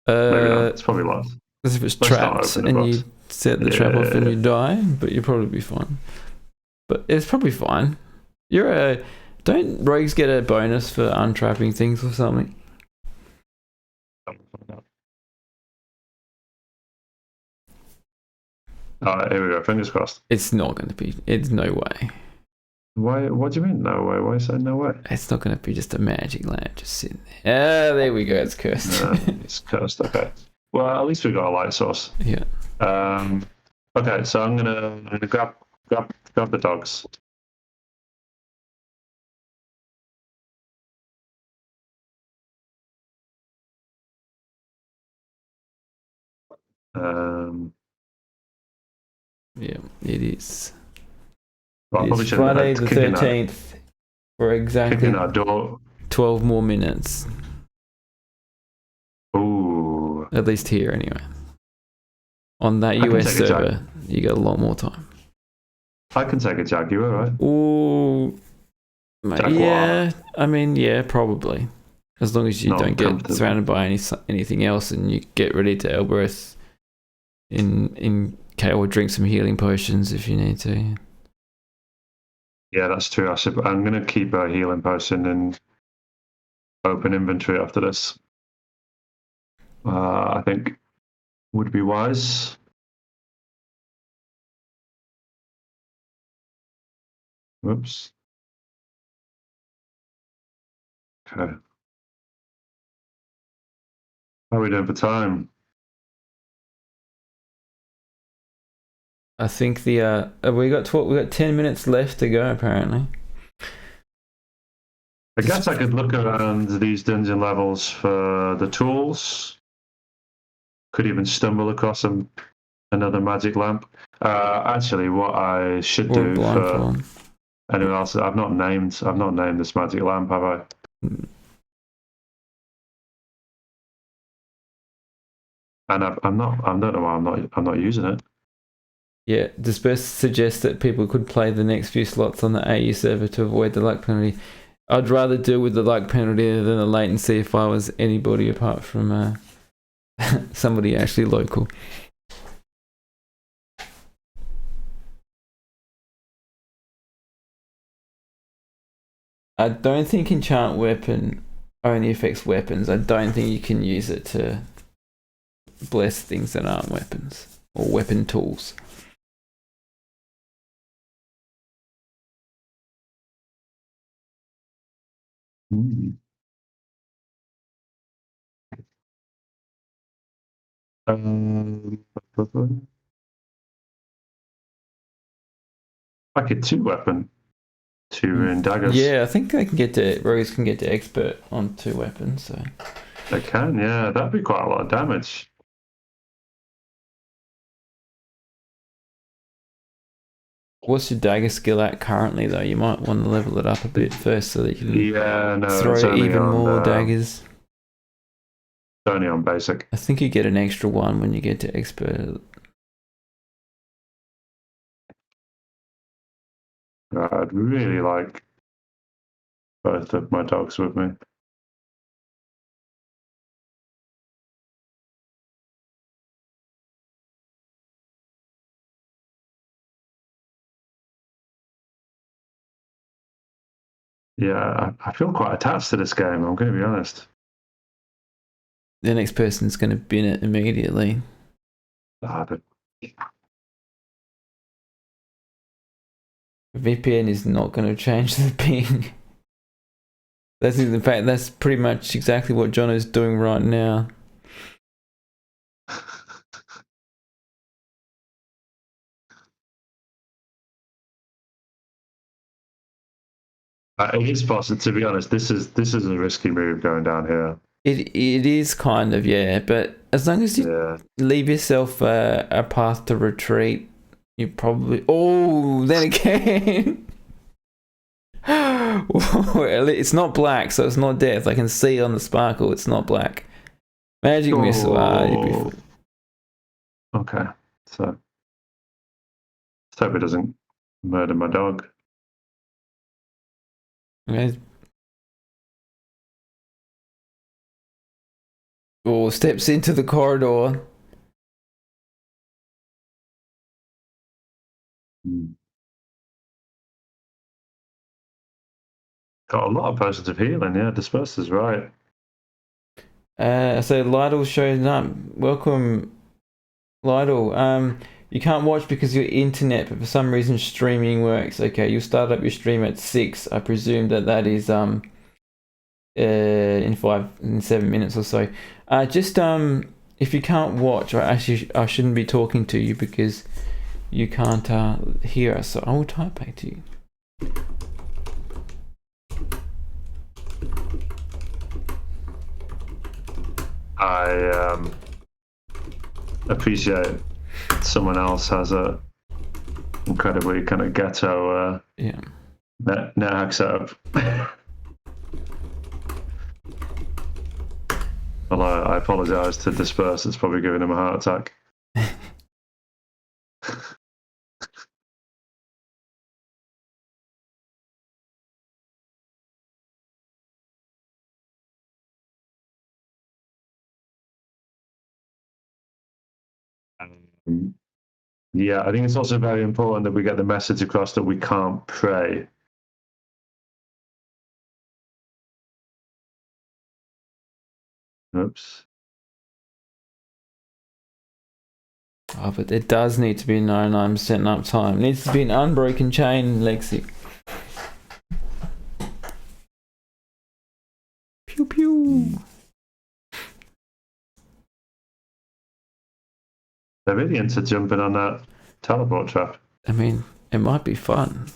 Maybe not. It's probably locked. If it's trapped and you set the trap off and you die, but you'll probably be fine. But it's probably fine. Don't rogues get a bonus for untrapping things or something? Alright, here we go. Fingers crossed. It's not going to be. It's no way. Why? What do you mean no way? Why you say no way? It's not going to be just a magic lamp just sitting there. Ah, there we go. It's cursed. It's cursed. Okay. Well, at least we got a light source. Yeah. Okay, so I'm gonna grab the dogs. Yeah, it is. Well, it's Friday the 13th for exactly 12 more minutes. Ooh. At least here, anyway. On that US server, you got a lot more time. I can take a Jaguar, right? Ooh. Yeah, I mean, yeah, probably. As long as you don't get surrounded by anything else and you get ready to Elbereth in or drink some healing potions if you need to. Yeah, that's true. I'm going to keep a healing potion in open inventory after this. I think would be wise. Whoops. Okay. How are we doing for time? I think we got 10 minutes left to go apparently. I guess I could look around these dungeon levels for the tools. Could even stumble across another magic lamp. Actually, what I should do for anyone else, I've not named this magic lamp, have I? And I don't know why I'm not using it. Yeah, Disperse suggests that people could play the next few slots on the AU server to avoid the luck penalty. I'd rather deal with the luck penalty than the latency if I was anybody apart from somebody actually local. I don't think Enchant Weapon only affects weapons. I don't think you can use it to bless things that aren't weapons or weapon tools. Mm. Um, like a 2-weapon, 2 daggers. Yeah, I think they can get to rogues can get to expert on 2 weapons. So They can, yeah. That'd be quite a lot of damage. what's your dagger skill at currently, though? You might want to level it up a bit first so that you can Yeah, no, throw even more daggers. It's only on basic. I think you get an extra 1 when you get to expert. I'd really like both of my dogs with me. Yeah, I feel quite attached to this game, I'm going to be honest. The next person's going to bin it immediately. The VPN is not going to change the ping. That's in fact, that's pretty much exactly what Jono's doing right now. It is possible, to be honest. This is a risky move going down here. It is kind of, yeah, but as long as you leave yourself a path to retreat, you probably. Oh, then again. It's not black, so it's not death. I can see on the sparkle it's not black. Magic missile. Okay, so let's hope it doesn't murder my dog. Okay. Oh, steps into the corridor. Got a lot of potions of healing, yeah. Disperse is right. So Lytle shows up. Welcome, Lytle. You can't watch because your internet, but for some reason streaming works. Okay, you'll start up your stream at 6. I presume that is in 7 minutes or so. Just if you can't watch, I shouldn't be talking to you because you can't hear us. So I will type back to you. I appreciate someone else has a incredibly kind of ghetto NetHack setup. Although I apologise to Disperse, it's probably giving him a heart attack. Yeah, I think it's also very important that we get the message across that we can't pray. Oops. Oh, but it does need to be 99% uptime. It needs to be an unbroken chain, Lexi. Pew pew. They're really into jumping on that teleport trap. I mean, it might be fun.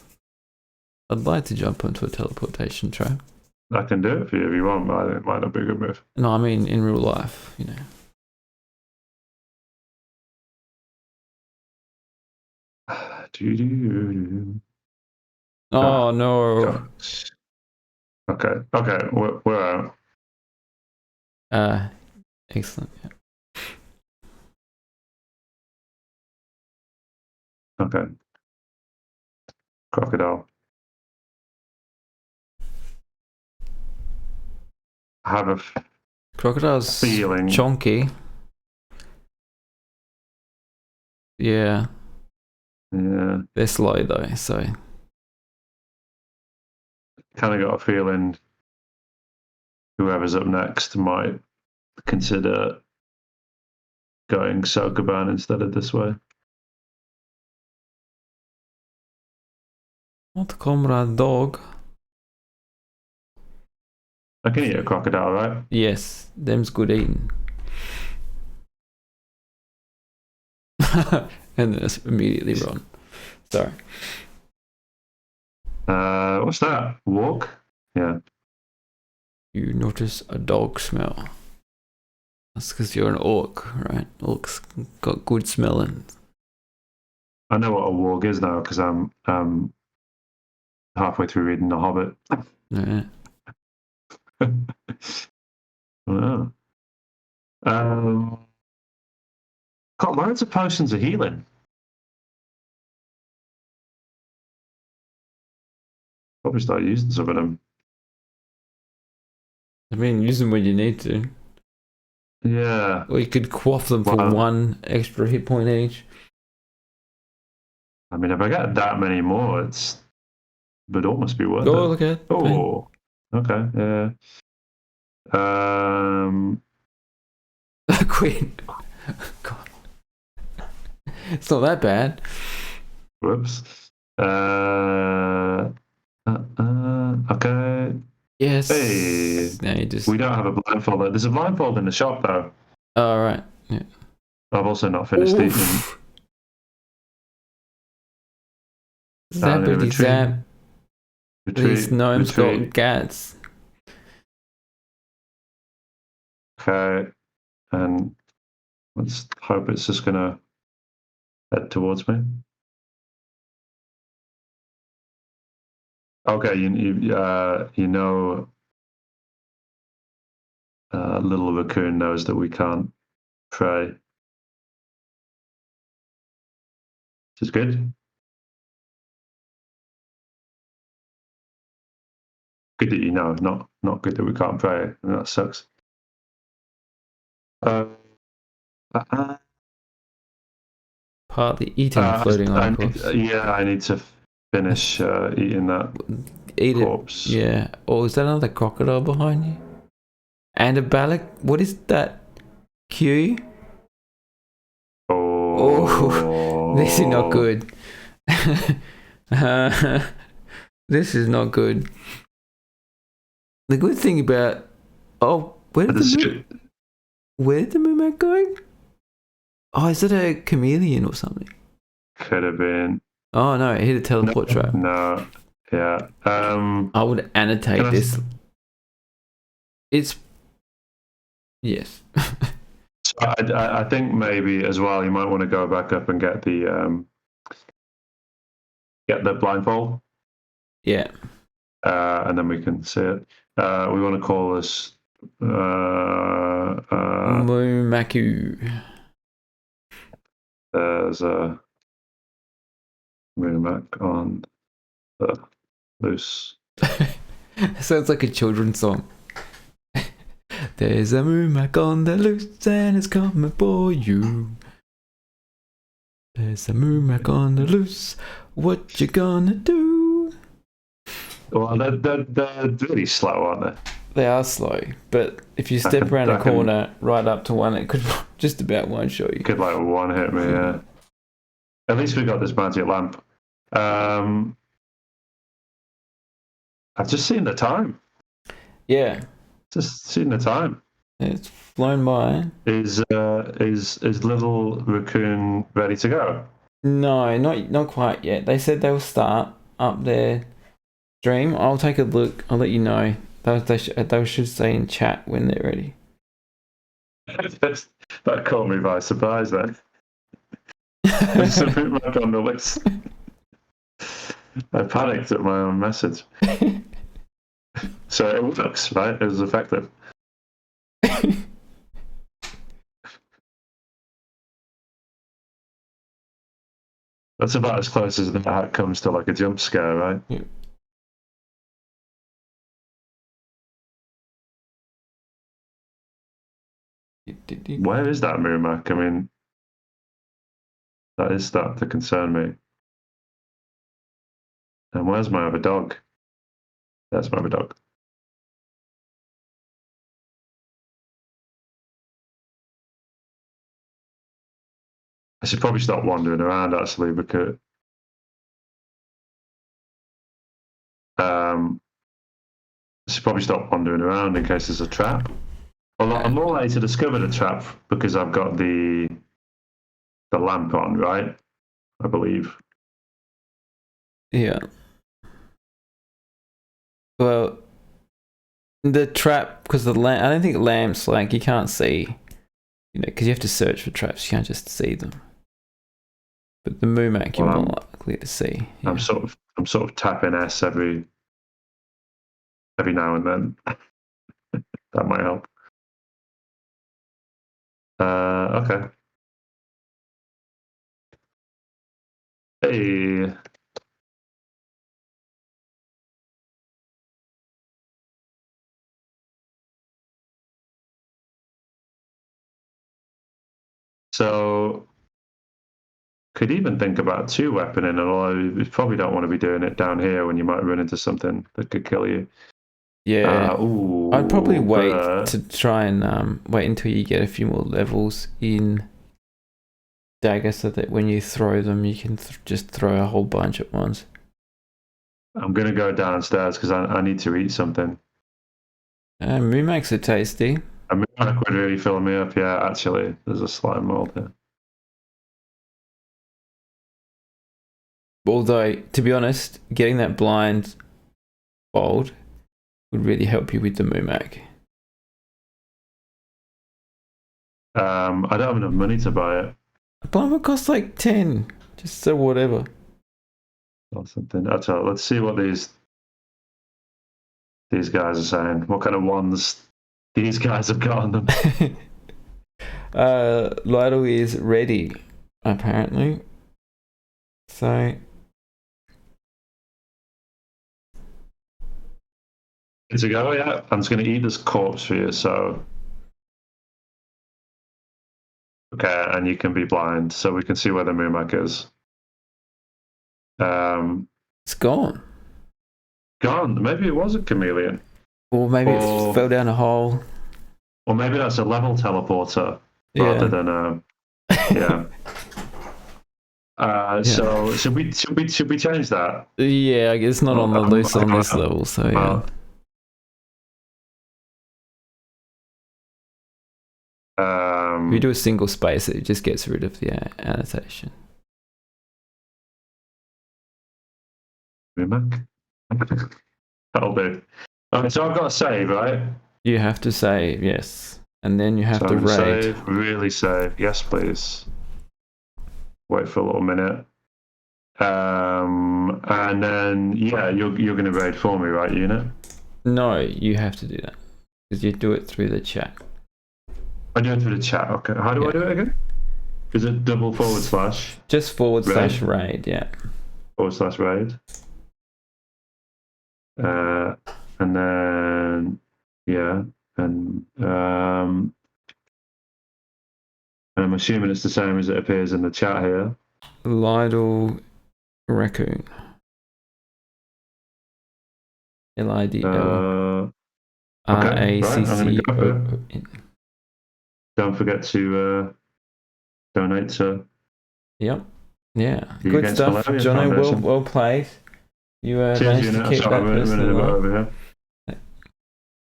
I'd like to jump onto a teleportation trap. I can do it for you if you want, but it might not be a good move. No, I mean in real life, you know. Oh no. Gosh. Okay, we're out. Excellent. Yeah. Okay. Crocodile. I have a Crocodile's feeling. chonky. Yeah. Yeah. They're slow though, so. Kind of got a feeling whoever's up next might consider going Sokoban instead of this way. Not comrade dog. I can eat a crocodile, right? Yes, them's good eating. And then it's immediately run. Sorry. What's that? Walk? Yeah. You notice a dog smell. That's because you're an orc, right? Orcs got good smelling. I know what a warg is now because I'm halfway through reading The Hobbit. Yeah. Oh. Got loads of potions of healing. Probably start using some of them. I mean, use them when you need to. Yeah. Or you could quaff them for 1 extra hit point each. I mean, if I get that many more, would almost be worth it. Oh, look at it. Oh, okay, yeah. Queen. God. It's not that bad. Whoops. Okay. Yes. Hey. Now you just... We don't have a blindfold. There's a blindfold in the shop, though. Oh, right. Yeah. I've also not finished eating. Zappity zap. These gnomes got gats. Okay. And let's hope it's just going to head towards me. Okay, you know, little raccoon knows that we can't pray. Which is good. Good that you know, not good that we can't pray. I mean, that sucks. Partly eating floating on a corpse. I need to finish eating that corpse. Yeah. Oh, is that another crocodile behind you? And a Balak? What is that? Q? Oh, this is not good. This is not good. The good thing about... Oh, where did the Moomac go? Oh, is it a chameleon or something? Could have been. Oh, no, it hit a teleport trap. No, yeah. I would annotate this. It's... Yes. So I think maybe as well you might want to go back up and get the blindfold. Yeah. And then we can see it. We want to call this Moomacu. There's a Moomac on the loose. Sounds like a children's song. There's a Moomac on the loose and it's coming for you. There's a Moomac on the loose. What you gonna do? Well, they're really slow, aren't they? They are slow, but if you step around a corner right up to one, it could just about one-shot you. Could like one hit me, yeah. At least we got this magic lamp. I've just seen the time. Yeah. Just seen the time. It's flown by. Is little raccoon ready to go? No, not quite yet. They said they'll start up their stream. I'll take a look. I'll let you know. They should say in chat when they're ready. That caught me by surprise then. There's a Moomac on the list. I panicked at my own message. So it works, right? It was effective. That's about as close as that comes to like a jump scare, right? Yeah. Where is that Moomac? I mean, that is starting to concern me. And where's my other dog? That's my other dog. I should probably stop wandering around actually because should probably stop wandering around in case there's a trap. Although I'm more likely to discover the trap because I've got the lamp on, right? I believe. Yeah. Well, the trap, because the lamp, I don't think lamps, like, you can't see, because you have to search for traps. You can't just see them. But the Moomac, you're more likely to see. Yeah. I'm sort of tapping S every now and then. That might help. Okay. Hey. So, could even think about 2-weaponing, although you probably don't want to be doing it down here when you might run into something that could kill you. Yeah. I'd probably wait to try and wait until you get a few more levels in dagger so that when you throw them, you can just throw a whole bunch at once. I'm going to go downstairs because I need to eat something. Moomacs are tasty. A Moomac would really fill me up, yeah, actually. There's a slime mold here. Although, to be honest, getting that blind fold would really help you with the Moomac. I don't have enough money to buy it. A blind would cost like 10, just so whatever. Or something. Let's see what these guys are saying. What kind of ones these guys have got on them. Lidl is ready, apparently. So... to go, yeah. I'm just going to eat this corpse for you, so... Okay, and you can be blind, so we can see where the Moomac is. It's gone. Gone? Maybe it was a chameleon. Or maybe it fell down a hole. Or maybe that's a level teleporter rather than yeah. So should we change that? Yeah, I guess it's not on the loose on this level, so yeah. If you do a single space, it just gets rid of the annotation. Moomac? That'll do. So I've got to save, right? You have to save, yes. And then you have to raid. Save, really save. Yes, please. Wait for a little minute. And then, yeah, you're going to raid for me, right, unit? No, you have to do that. Because you do it through the chat. I do it through the chat, okay. How do I do it again? Is it double /? Just / raid, yeah. / raid. And then, yeah, and I'm assuming it's the same as it appears in the chat here. Lidl Raccoon. LIDL RACCON. Don't forget to donate to. Yep. Yeah. Good stuff, Jono. Well played. You managed to keep that person alive.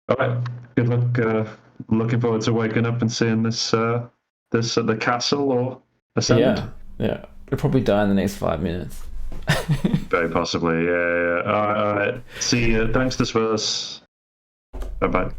All right. Good luck. Looking forward to waking up and seeing this at the castle or Ascend. Yeah. It'll probably die in the next 5 minutes. Very possibly. Yeah. All right. See you. Thanks to Spurs. Bye bye.